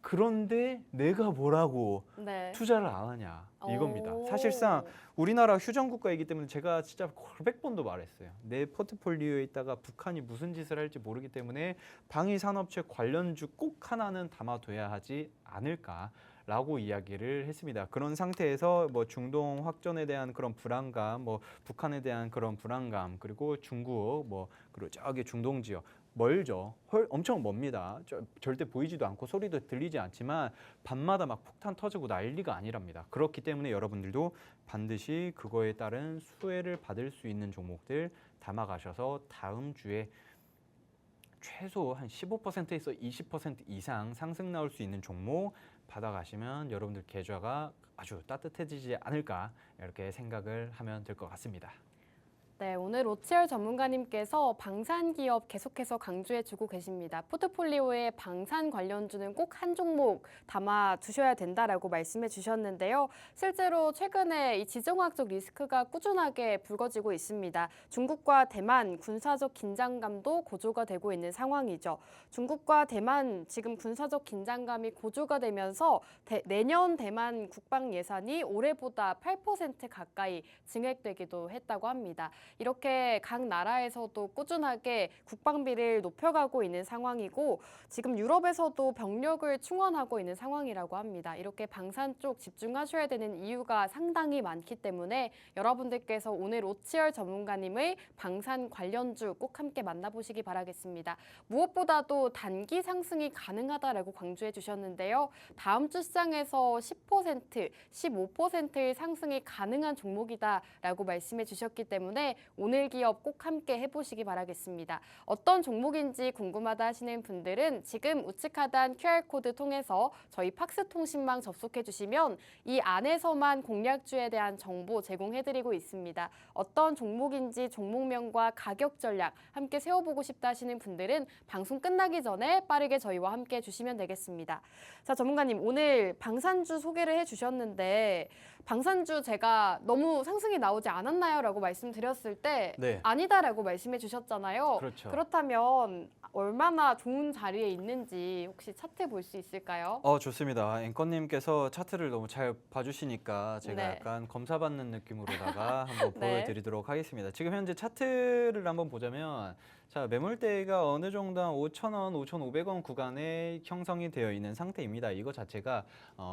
그런데 내가 뭐라고 네. 투자를 안 하냐 이겁니다. 오. 사실상 우리나라 휴전 국가이기 때문에 제가 진짜 100번도 말했어요. 내 포트폴리오에 있다가 북한이 무슨 짓을 할지 모르기 때문에 방위 산업체 관련주 꼭 하나는 담아둬야 하지 않을까라고 이야기를 했습니다. 그런 상태에서 뭐 중동 확전에 대한 그런 불안감, 뭐 북한에 대한 그런 불안감, 그리고 중국, 뭐 그리고 저기 중동 지역 멀죠. 엄청 멉니다. 절대 보이지도 않고 소리도 들리지 않지만 밤마다 막 폭탄 터지고 난리가 아니랍니다. 그렇기 때문에 여러분들도 반드시 그거에 따른 수혜를 받을 수 있는 종목들 담아가셔서 다음 주에 최소 한 15%에서 20% 이상 상승 나올 수 있는 종목 받아가시면 여러분들 계좌가 아주 따뜻해지지 않을까 이렇게 생각을 하면 될 것 같습니다. 네, 오늘 오치열 전문가님께서 방산 기업 계속해서 강조해주고 계십니다. 포트폴리오에 방산 관련주는 꼭 한 종목 담아 두셔야 된다라고 말씀해 주셨는데요. 실제로 최근에 이 지정학적 리스크가 꾸준하게 불거지고 있습니다. 중국과 대만 군사적 긴장감도 고조가 되고 있는 상황이죠. 중국과 대만 지금 군사적 긴장감이 고조가 되면서 내년 대만 국방 예산이 올해보다 8% 가까이 증액되기도 했다고 합니다. 이렇게 각 나라에서도 꾸준하게 국방비를 높여가고 있는 상황이고 지금 유럽에서도 병력을 충원하고 있는 상황이라고 합니다. 이렇게 방산 쪽 집중하셔야 되는 이유가 상당히 많기 때문에 여러분들께서 오늘 오치열 전문가님의 방산 관련주 꼭 함께 만나보시기 바라겠습니다. 무엇보다도 단기 상승이 가능하다라고 강조해 주셨는데요. 다음 주 시장에서 10%, 15%의 상승이 가능한 종목이다라고 말씀해 주셨기 때문에 오늘 기업 꼭 함께 해보시기 바라겠습니다. 어떤 종목인지 궁금하다 하시는 분들은 지금 우측하단 QR코드 통해서 저희 팍스통신망 접속해 주시면 이 안에서만 공략주에 대한 정보 제공해드리고 있습니다. 어떤 종목인지 종목명과 가격 전략 함께 세워보고 싶다 하시는 분들은 방송 끝나기 전에 빠르게 저희와 함께 해주시면 되겠습니다. 자, 전문가님 오늘 방산주 소개를 해주셨는데 방산주 제가 너무 상승이 나오지 않았나요? 라고 말씀드렸을 때 네. 아니다라고 말씀해 주셨잖아요. 그렇죠. 그렇다면 얼마나 좋은 자리에 있는지 혹시 차트 볼 수 있을까요? 좋습니다. 앵커님께서 차트를 너무 잘 봐주시니까 제가 네. 약간 검사받는 느낌으로다가 한번 네. 보여드리도록 하겠습니다. 지금 현재 차트를 한번 보자면 자 매물대가 어느 정도 한 5,000원, 5,500원 구간에 형성이 되어 있는 상태입니다. 이거 자체가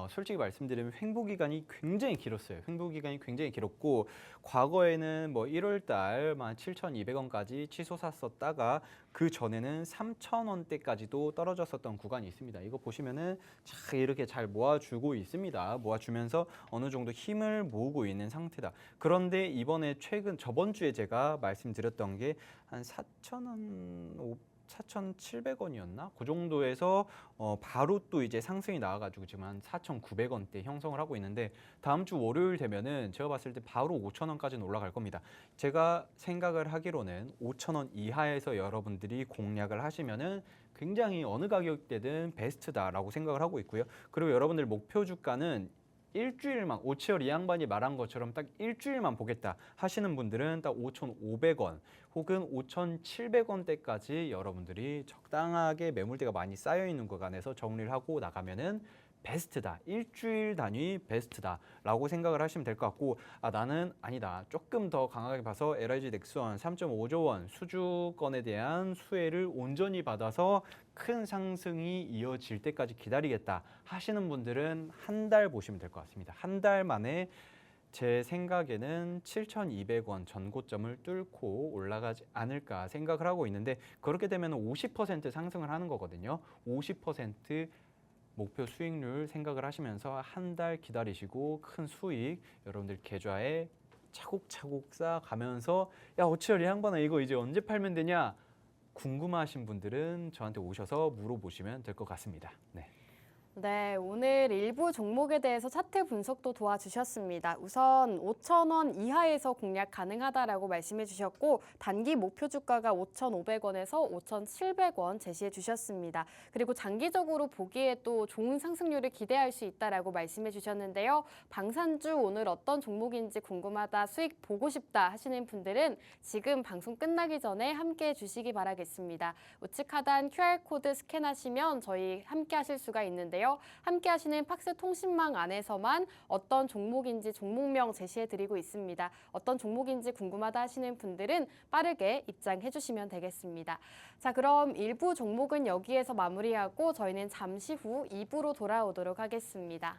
솔직히 말씀드리면 횡보 기간이 굉장히 길었어요. 횡보 기간이 굉장히 길었고 과거에는 뭐 1월 달만 7,200원까지 치솟았었다가 그 전에는 3,000원대까지도 떨어졌었던 구간이 있습니다. 이거 보시면은 잘 이렇게 잘 모아주고 있습니다. 모아주면서 어느 정도 힘을 모으고 있는 상태다. 그런데 이번에 저번 주에 제가 말씀드렸던 게 한 4,000원, 4,700원이었나? 그 정도에서 바로 또 이제 상승이 나와가지고 지금 한 4,900원대 형성을 하고 있는데 다음 주 월요일 되면은 제가 봤을 때 바로 5,000원까지는 올라갈 겁니다. 제가 생각을 하기로는 5,000원 이하에서 여러분들이 공략을 하시면은 굉장히 어느 가격대든 베스트다라고 생각을 하고 있고요. 그리고 여러분들 목표 주가는 일주일만 오치열 이 양반이 말한 것처럼 딱 일주일만 보겠다 하시는 분들은 딱 5,500원 혹은 5,700원대까지 여러분들이 적당하게 매물대가 많이 쌓여 있는 구간에서 정리를 하고 나가면은 베스트다. 일주일 단위 베스트다라고 생각을 하시면 될 것 같고 나는 아니다. 조금 더 강하게 봐서 LIG 넥스원 3.5조 원 수주권에 대한 수혜를 온전히 받아서 큰 상승이 이어질 때까지 기다리겠다 하시는 분들은 한 달 보시면 될 것 같습니다. 한 달 만에 제 생각에는 7,200원 전고점을 뚫고 올라가지 않을까 생각을 하고 있는데 그렇게 되면 50% 상승을 하는 거거든요. 50% 목표 수익률 생각을 하시면서 한 달 기다리시고 큰 수익 여러분들 계좌에 차곡차곡 쌓아가면서 야 오치열 이 양반아 이거 이제 언제 팔면 되냐 궁금하신 분들은 저한테 오셔서 물어보시면 될 것 같습니다. 네. 네, 오늘 일부 종목에 대해서 차트 분석도 도와주셨습니다. 우선 5,000원 이하에서 공략 가능하다라고 말씀해 주셨고 단기 목표 주가가 5,500원에서 5,700원 제시해 주셨습니다. 그리고 장기적으로 보기에 또 좋은 상승률을 기대할 수 있다라고 말씀해 주셨는데요. 방산주 오늘 어떤 종목인지 궁금하다, 수익 보고 싶다 하시는 분들은 지금 방송 끝나기 전에 함께해 주시기 바라겠습니다. 우측 하단 QR코드 스캔하시면 저희 함께 하실 수가 있는데요. 함께 하시는 팍스 통신망 안에서만 어떤 종목인지 종목명 제시해드리고 있습니다. 어떤 종목인지 궁금하다 하시는 분들은 빠르게 입장해 주시면 되겠습니다. 자, 그럼 1부 종목은 여기에서 마무리하고 저희는 잠시 후 2부로 돌아오도록 하겠습니다.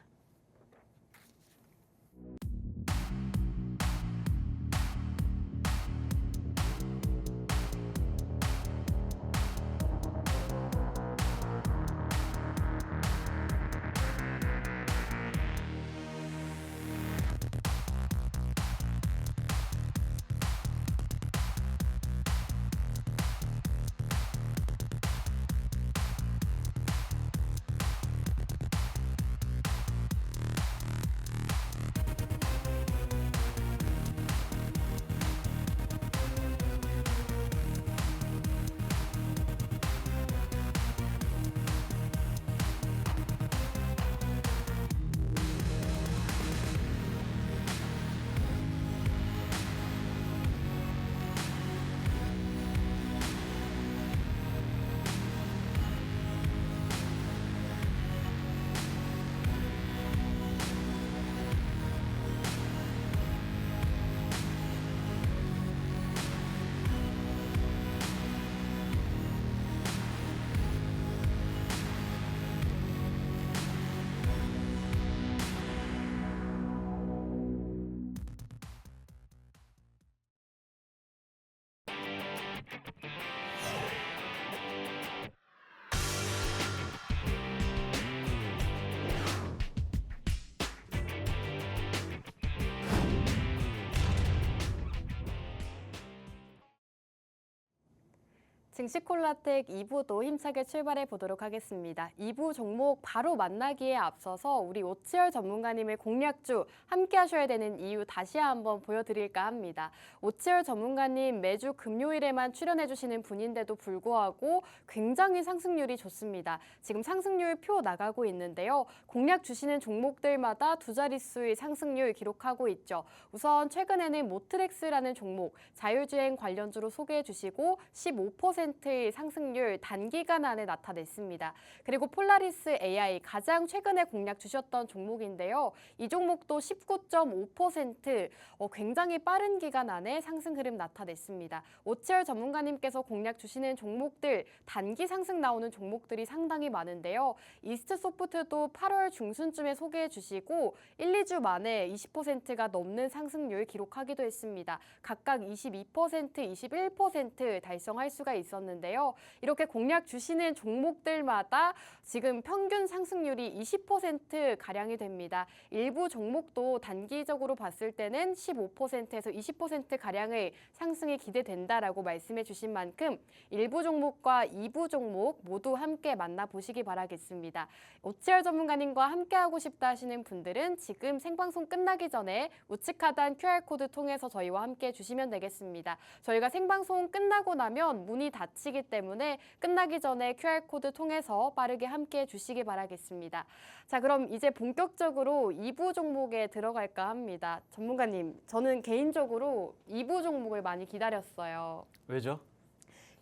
증시콜라텍 2부도 힘차게 출발해 보도록 하겠습니다. 2부 종목 바로 만나기에 앞서서 우리 오치열 전문가님의 공략주 함께 하셔야 되는 이유 다시 한번 보여드릴까 합니다. 오치열 전문가님 매주 금요일에만 출연해 주시는 분인데도 불구하고 굉장히 상승률이 좋습니다. 지금 상승률 표 나가고 있는데요. 공략 주시는 종목들마다 두 자릿수의 상승률 기록하고 있죠. 우선 최근에는 모트렉스라는 종목 자율주행 관련주로 소개해 주시고 15%의 상승률 단기간 안에 나타냈습니다. 그리고 폴라리스 AI 가장 최근에 공략 주셨던 종목인데요. 이 종목도 19.5% 굉장히 빠른 기간 안에 상승 흐름 나타냈습니다. 오치열 전문가님께서 공략 주시는 종목들 단기 상승 나오는 종목들이 상당히 많은데요. 이스트소프트도 8월 중순쯤에 소개해 주시고 1, 2주 만에 20%가 넘는 상승률 기록하기도 했습니다. 각각 22%, 21% 달성할 수가 있었는데요. 이렇게 공략 주시는 종목들마다 지금 평균 상승률이 20%가량이 됩니다. 일부 종목도 단기적으로 봤을 때는 15%에서 20%가량의 상승이 기대된다라고 말씀해 주신 만큼 일부 종목과 2부 종목 모두 함께 만나보시기 바라겠습니다. 오치열 전문가님과 함께하고 싶다 하시는 분들은 지금 생방송 끝나기 전에 우측 하단 QR코드 통해서 저희와 함께 주시면 되겠습니다. 저희가 생방송 끝나고 나면 문이 닫히기 때문에 끝나기 전에 QR코드 통해서 빠르게 함께 주시기 바라겠습니다. 자, 그럼 이제 본격적으로 2부 종목에 들어갈까 합니다. 전문가님, 저는 개인적으로 2부 종목을 많이 기다렸어요. 왜죠?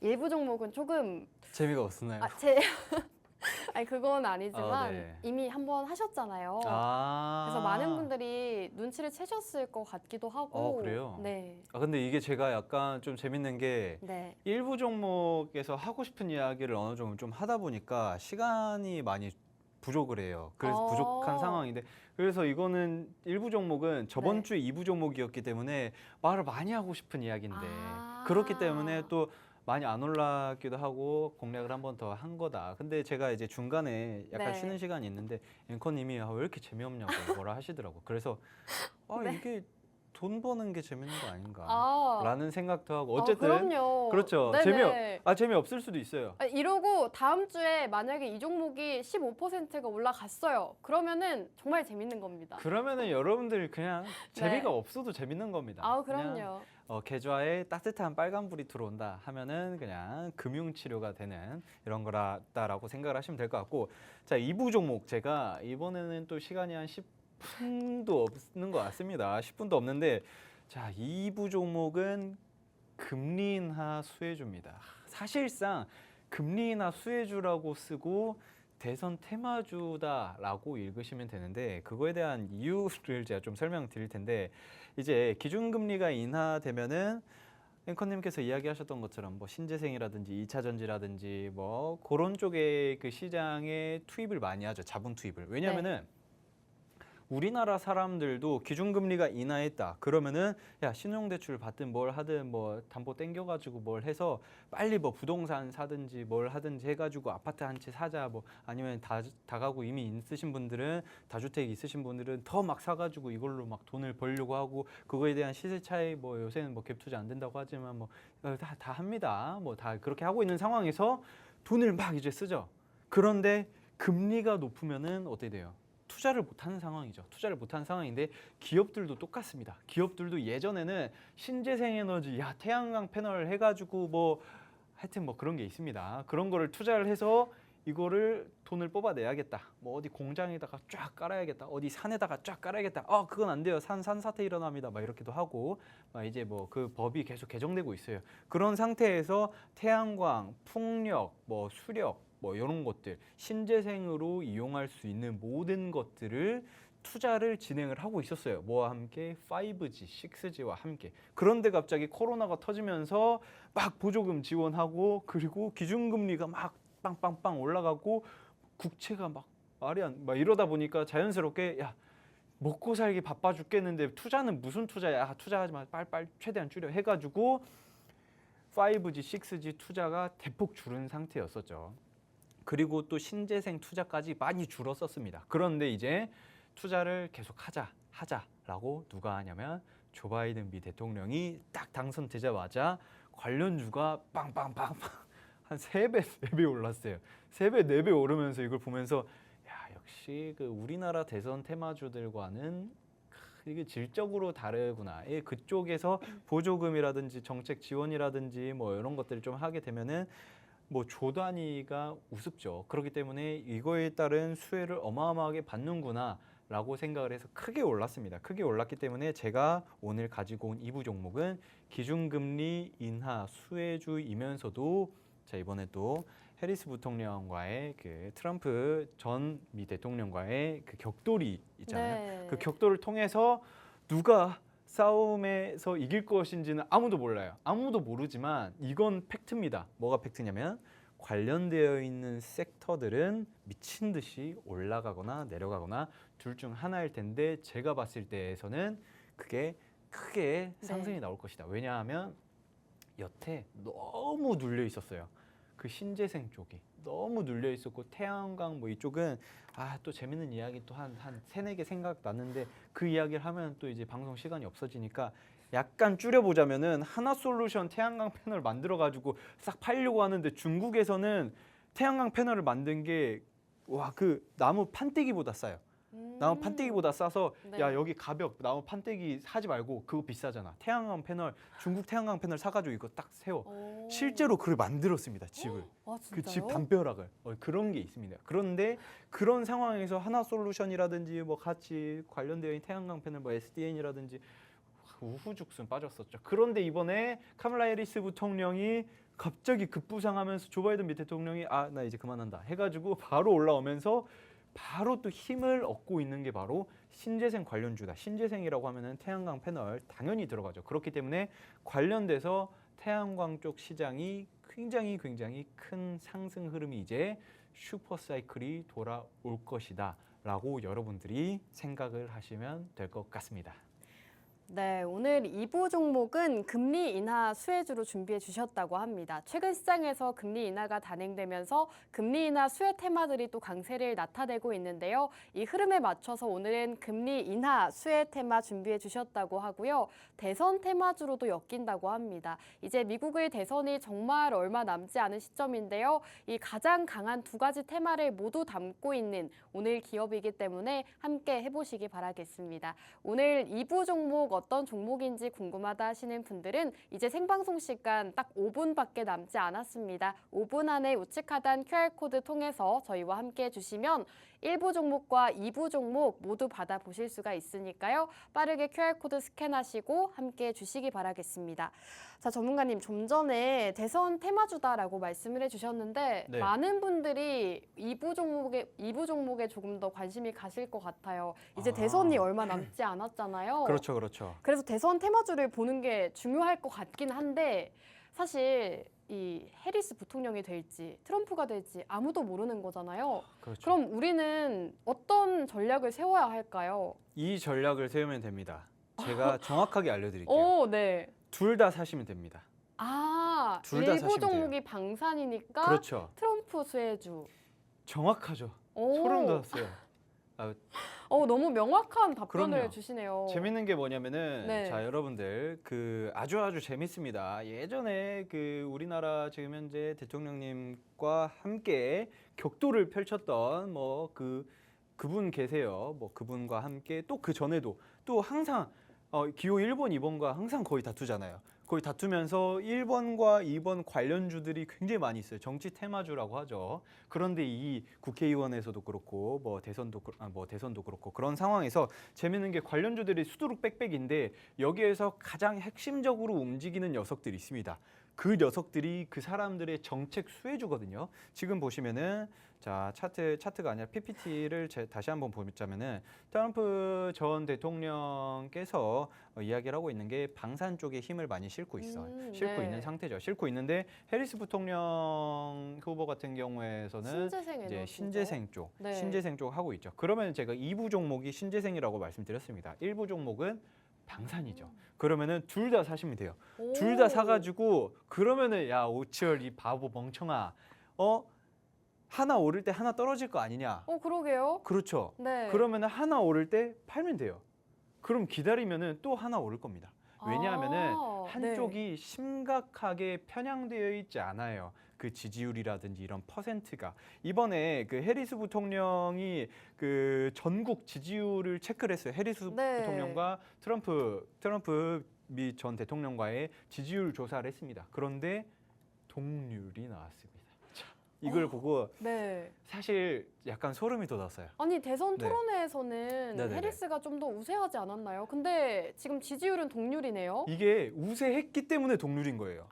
1부 종목은 조금 재미가 없었나요? 아니 그건 아니지만 네. 이미 한번 하셨잖아요. 아. 그래서 많은 분들이 눈치를 채셨을 것 같기도 하고. 그래요? 네. 근데 이게 제가 약간 좀 재밌는 게 네. 일부 종목에서 하고 싶은 이야기를 어느 정도 좀 하다 보니까 시간이 많이 부족을 해요. 그래서 부족한 상황인데 그래서 이거는 일부 종목은 저번 네. 주에 2부 종목이었기 때문에 말을 많이 하고 싶은 이야기인데 아. 그렇기 때문에 또 많이 안 올랐기도 하고 공략을 한 번 더 한 거다. 근데 제가 이제 중간에 약간 네. 쉬는 시간이 있는데 앵커님이 왜 이렇게 재미없냐고 뭐라 하시더라고. 그래서 네. 이게 돈 버는 게 재밌는 거 아닌가 아. 라는 생각도 하고 아, 어쨌든 그럼요. 그렇죠. 네네. 재미없을 수도 있어요. 이러고 다음 주에 만약에 이 종목이 15%가 올라갔어요. 그러면은 정말 재밌는 겁니다. 그러면은 여러분들 그냥 재미가 없어도 재밌는 겁니다. 아, 그냥 그럼요. 계좌에 따뜻한 빨간불이 들어온다 하면은 그냥 금융치료가 되는 이런 거라고 생각을 하시면 될 것 같고 자 2부 종목 제가 이번에는 또 시간이 한 10분도 없는 것 같습니다. 10분도 없는데 자 2부 종목은 금리 인하 수혜주입니다. 사실상 금리 인하 수혜주라고 쓰고 대선 테마주다라고 읽으시면 되는데 그거에 대한 이유를 제가 좀 설명드릴 텐데 이제 기준금리가 인하되면은 앵커님께서 이야기하셨던 것처럼 뭐 신재생이라든지 2차 전지라든지 뭐 그런 쪽에 그 시장에 투입을 많이 하죠. 자본 투입을. 왜냐면은 우리나라 사람들도 기준금리가 인하했다. 그러면은 야 신용대출 받든 뭘 하든 뭐 담보 땡겨가지고 뭘 해서 빨리 뭐 부동산 사든지 뭘 하든지 해가지고 아파트 한 채 사자. 뭐 아니면 다가구 이미 있으신 분들은 다주택 있으신 분들은 더 막 사가지고 이걸로 막 돈을 벌려고 하고 그거에 대한 시세 차이 뭐 요새는 뭐 갭 투자 안 된다고 하지만 뭐 다 합니다. 뭐 다 그렇게 하고 있는 상황에서 돈을 막 이제 쓰죠. 그런데 금리가 높으면은 어떻게 돼요? 투자를 못하는 상황이죠. 투자를 못하는 상황인데 기업들도 똑같습니다. 기업들도 예전에는 신재생에너지, 태양광 패널 해가지고 뭐 하여튼 뭐 그런 게 있습니다. 그런 거를 투자를 해서 이거를 돈을 뽑아내야겠다. 뭐 어디 공장에다가 쫙 깔아야겠다. 어디 산에다가 쫙 깔아야겠다. 그건 안 돼요. 산사태 일어납니다. 막 이렇게도 하고 막 이제 뭐 그 법이 계속 개정되고 있어요. 그런 상태에서 태양광, 풍력, 뭐 수력 뭐 이런 것들 신재생으로 이용할 수 있는 모든 것들을 투자를 진행을 하고 있었어요. 뭐와 함께 5G, 6G와 함께. 그런데 갑자기 코로나가 터지면서 막 보조금 지원하고 그리고 기준금리가 막 빵빵빵 올라가고 국채가 막 말이 안 막 이러다 보니까 자연스럽게 야 먹고 살기 바빠 죽겠는데 투자는 무슨 투자야? 투자하지 마. 빨리빨리 최대한 줄여 해가지고 5G, 6G 투자가 대폭 줄은 상태였었죠. 그리고 또 신재생 투자까지 많이 줄었었습니다. 그런데 이제 투자를 계속 하자라고 누가 하냐면 조 바이든 미 대통령이 딱 당선되자마자 관련주가 빵빵빵빵 한 3배, 4배 올랐어요. 3배, 4배 오르면서 이걸 보면서 야 역시 그 우리나라 대선 테마주들과는 이게 질적으로 다르구나. 그쪽에서 보조금이라든지 정책 지원이라든지 뭐 이런 것들을 좀 하게 되면은 뭐 조 단위가 우습죠. 그렇기 때문에 이거에 따른 수혜를 어마어마하게 받는구나라고 생각을 해서 크게 올랐습니다. 크게 올랐기 때문에 제가 오늘 가지고 온 2부 종목은 기준금리 인하 수혜주이면서도 자 이번에 또 해리스 부통령과의 그 트럼프 전 미 대통령과의 그 격돌이 있잖아요. 네. 그 격돌을 통해서 누가 싸움에서 이길 것인지는 아무도 몰라요. 아무도 모르지만 이건 팩트입니다. 뭐가 팩트냐면 관련되어 있는 섹터들은 미친 듯이 올라가거나 내려가거나 둘 중 하나일 텐데 제가 봤을 때에서는 그게 크게 상승이 나올 것이다. 왜냐하면 여태 너무 눌려 있었어요. 그 신재생 쪽이 너무 눌려 있었고 태양광 뭐 이쪽은 또 재밌는 이야기 또 한 3-4개 생각났는데 그 이야기를 하면 또 이제 방송 시간이 없어지니까 약간 줄여보자면은 하나솔루션 태양광 패널 만들어 가지고 싹 팔려고 하는데 중국에서는 태양광 패널을 만든 게 그 나무 판때기보다 싸요. 나무 판때기보다 싸서 네. 야 여기 가벽 나무 판때기 사지 말고 그거 비싸잖아. 태양광 패널 중국 태양광 패널 사가지고 이거 딱 세워. 오. 실제로 그걸 만들었습니다. 집을. 아, 그 진짜요? 집 담벼락을 그런 게 있습니다. 그런데 그런 상황에서 하나솔루션이라든지 뭐 같이 관련되어 있는 태양광 패널 뭐 SDN이라든지 우후죽순 빠졌었죠. 그런데 이번에 카멀라 해리스 부통령이 갑자기 급부상하면서 조 바이든 미 대통령이 나 이제 그만한다 해가지고 바로 올라오면서 바로 또 힘을 얻고 있는 게 바로 신재생 관련주다. 신재생이라고 하면은 태양광 패널 당연히 들어가죠. 그렇기 때문에 관련돼서 태양광 쪽 시장이 굉장히 큰 상승 흐름이 이제 슈퍼 사이클이 돌아올 것이다 라고 여러분들이 생각을 하시면 될 것 같습니다. 네, 오늘 2부 종목은 금리 인하 수혜주로 준비해 주셨다고 합니다. 최근 시장에서 금리 인하가 단행되면서 금리 인하 수혜 테마들이 또 강세를 나타내고 있는데요. 이 흐름에 맞춰서 오늘은 금리 인하 수혜 테마 준비해 주셨다고 하고요. 대선 테마주로도 엮인다고 합니다. 이제 미국의 대선이 정말 얼마 남지 않은 시점인데요. 이 가장 강한 두 가지 테마를 모두 담고 있는 오늘 기업이기 때문에 함께 해보시기 바라겠습니다. 오늘 2부 종목 어떤 종목인지 궁금하다 하시는 분들은 이제 생방송 시간 딱 5분밖에 남지 않았습니다. 5분 안에 우측 하단 QR코드 통해서 저희와 함께 해주시면 1부 종목과 2부 종목 모두 받아보실 수가 있으니까요. 빠르게 QR코드 스캔하시고 함께 해주시기 바라겠습니다. 자, 전문가님 좀 전에 대선 테마주다라고 말씀을 해주셨는데 네. 많은 분들이 2부 종목에 조금 더 관심이 가실 것 같아요. 이제 대선이 얼마 남지 않았잖아요. 그렇죠. 그래서 대선 테마주를 보는 게 중요할 것 같긴 한데 사실 이 해리스 부통령이 될지 트럼프가 될지 아무도 모르는 거잖아요. 그렇죠. 그럼 우리는 어떤 전략을 세워야 할까요? 이 전략을 세우면 됩니다. 제가 정확하게 알려드릴게요. 오, 네. 둘 다 사시면 됩니다. 둘 다 일부 사시면 종목이 방산이니까 그렇죠. 트럼프 수혜주. 정확하죠. 오. 소름 돋았어요. 너무 명확한 답변을 그럼요. 주시네요. 재밌는 게 뭐냐면은 네. 자 여러분들 그 아주 재밌습니다. 예전에 그 우리나라 지금 현재 대통령님과 함께 격돌을 펼쳤던 뭐 그분 계세요. 뭐 그분과 함께 또 그 전에도 또 항상 기호 1번, 2번과 항상 거의 다투잖아요. 거의 다투면서 1번과 2번 관련주들이 굉장히 많이 있어요. 정치 테마주라고 하죠. 그런데 이 국회의원에서도 그렇고 뭐 대선도 그렇고 그런 상황에서 재밌는 게 관련주들이 수두룩 빽빽인데 여기에서 가장 핵심적으로 움직이는 녀석들이 있습니다. 그 녀석들이 그 사람들의 정책 수혜주거든요. 지금 보시면은 자 차트가 아니라 PPT를 다시 한번 보자면은 트럼프 전 대통령께서 이야기를 하고 있는 게 방산 쪽에 힘을 많이 싣고 있어요. 싣고 네. 있는 상태죠. 싣고 있는데 해리스 부통령 후보 같은 경우에서는 신재생 이제 에너지죠? 신재생 쪽, 네. 신재생 쪽 하고 있죠. 그러면 제가 2부 종목이 신재생이라고 말씀드렸습니다. 1부 종목은 방산이죠. 그러면은 둘 다 사시면 돼요. 오. 둘 다 사가지고 그러면은 야 오치열 이 바보 멍청아 하나 오를 때 하나 떨어질 거 아니냐. 그러게요. 그렇죠. 네. 그러면은 하나 오를 때 팔면 돼요. 그럼 기다리면은 또 하나 오를 겁니다. 왜냐하면은 한쪽이 심각하게 편향되어 있지 않아요. 그 지지율이라든지 이런 퍼센트가 이번에 그 해리스 부통령이 그 전국 지지율을 체크를 했어요. 해리스 네. 부통령과 트럼프 미 전 대통령과의 지지율 조사를 했습니다. 그런데 동률이 나왔습니다. 자, 이걸 보고 네. 사실 약간 소름이 돋았어요. 아니 대선 네. 토론회에서는 네네네. 해리스가 좀 더 우세하지 않았나요? 근데 지금 지지율은 동률이네요. 이게 우세했기 때문에 동률인 거예요.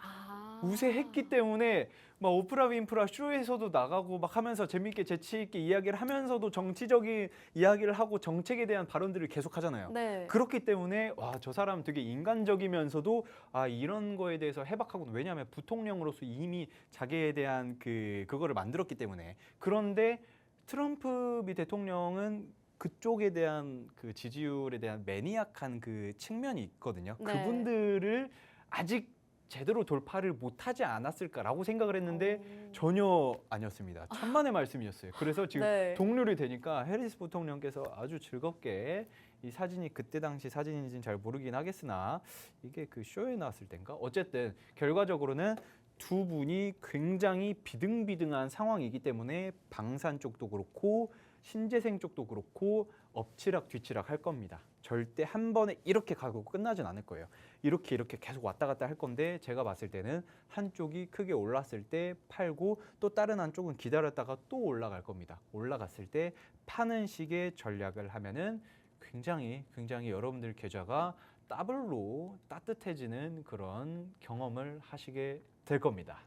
우세했기 때문에 막 오프라 윈프라 쇼에서도 나가고 막 하면서 재밌게 재치 있게 이야기를 하면서도 정치적인 이야기를 하고 정책에 대한 발언들을 계속 하잖아요. 네. 그렇기 때문에 와, 저 사람 되게 인간적이면서도 이런 거에 대해서 해박하구나. 왜냐하면 부통령으로서 이미 자기에 대한 그거를 만들었기 때문에. 그런데 트럼프 미 대통령은 그쪽에 대한 그 지지율에 대한 매니악한 그 측면이 있거든요. 네. 그분들을 아직 제대로 돌파를 못하지 않았을까라고 생각을 했는데 전혀 아니었습니다. 천만의 말씀이었어요. 그래서 지금 네. 동률이 되니까 해리스 부통령께서 아주 즐겁게 이 사진이 그때 당시 사진인지는 잘 모르긴 하겠으나 이게 그 쇼에 나왔을 때인가? 어쨌든 결과적으로는 두 분이 굉장히 비등비등한 상황이기 때문에 방산 쪽도 그렇고 신재생 쪽도 그렇고 엎치락 뒤치락 할 겁니다. 절대 한 번에 이렇게 가고 끝나진 않을 거예요. 이렇게 계속 왔다 갔다 할 건데 제가 봤을 때는 한쪽이 크게 올랐을 때 팔고 또 다른 한쪽은 기다렸다가 또 올라갈 겁니다. 올라갔을 때 파는 식의 전략을 하면은 굉장히 여러분들 계좌가 더블로 따뜻해지는 그런 경험을 하시게 될 겁니다.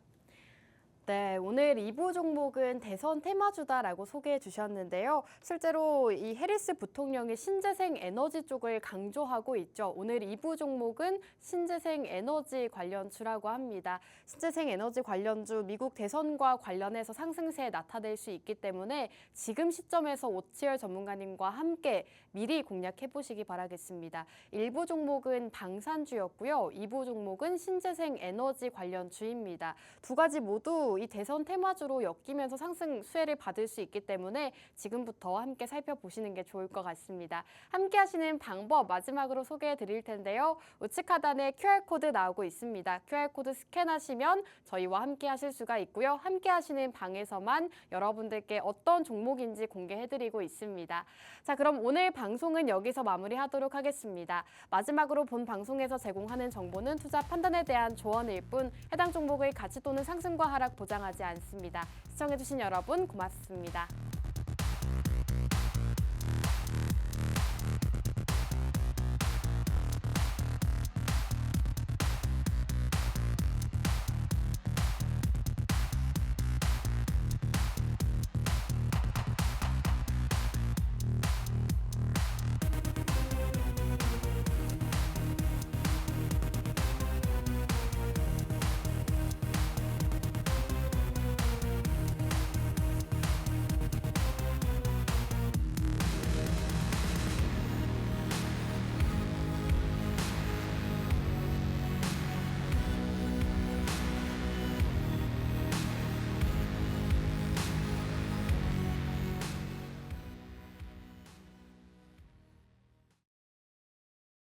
네, 오늘 2부 종목은 대선 테마주다라고 소개해 주셨는데요. 실제로 이 해리스 부통령이 신재생 에너지 쪽을 강조하고 있죠. 오늘 2부 종목은 신재생 에너지 관련주라고 합니다. 신재생 에너지 관련주 미국 대선과 관련해서 상승세 나타낼 수 있기 때문에 지금 시점에서 오치열 전문가님과 함께 미리 공략해 보시기 바라겠습니다. 1부 종목은 방산주였고요. 2부 종목은 신재생 에너지 관련주입니다. 두 가지 모두 이 대선 테마주로 엮이면서 상승 수혜를 받을 수 있기 때문에 지금부터 함께 살펴보시는 게 좋을 것 같습니다. 함께 하시는 방법 마지막으로 소개해 드릴 텐데요. 우측 하단에 QR코드 나오고 있습니다. QR코드 스캔하시면 저희와 함께 하실 수가 있고요. 함께 하시는 방에서만 여러분들께 어떤 종목인지 공개해 드리고 있습니다. 자, 그럼 오늘 방송은 여기서 마무리하도록 하겠습니다. 마지막으로 본 방송에서 제공하는 정보는 투자 판단에 대한 조언일 뿐 해당 종목의 가치 또는 상승과 하락 보장하지 않습니다. 시청해주신 여러분 고맙습니다.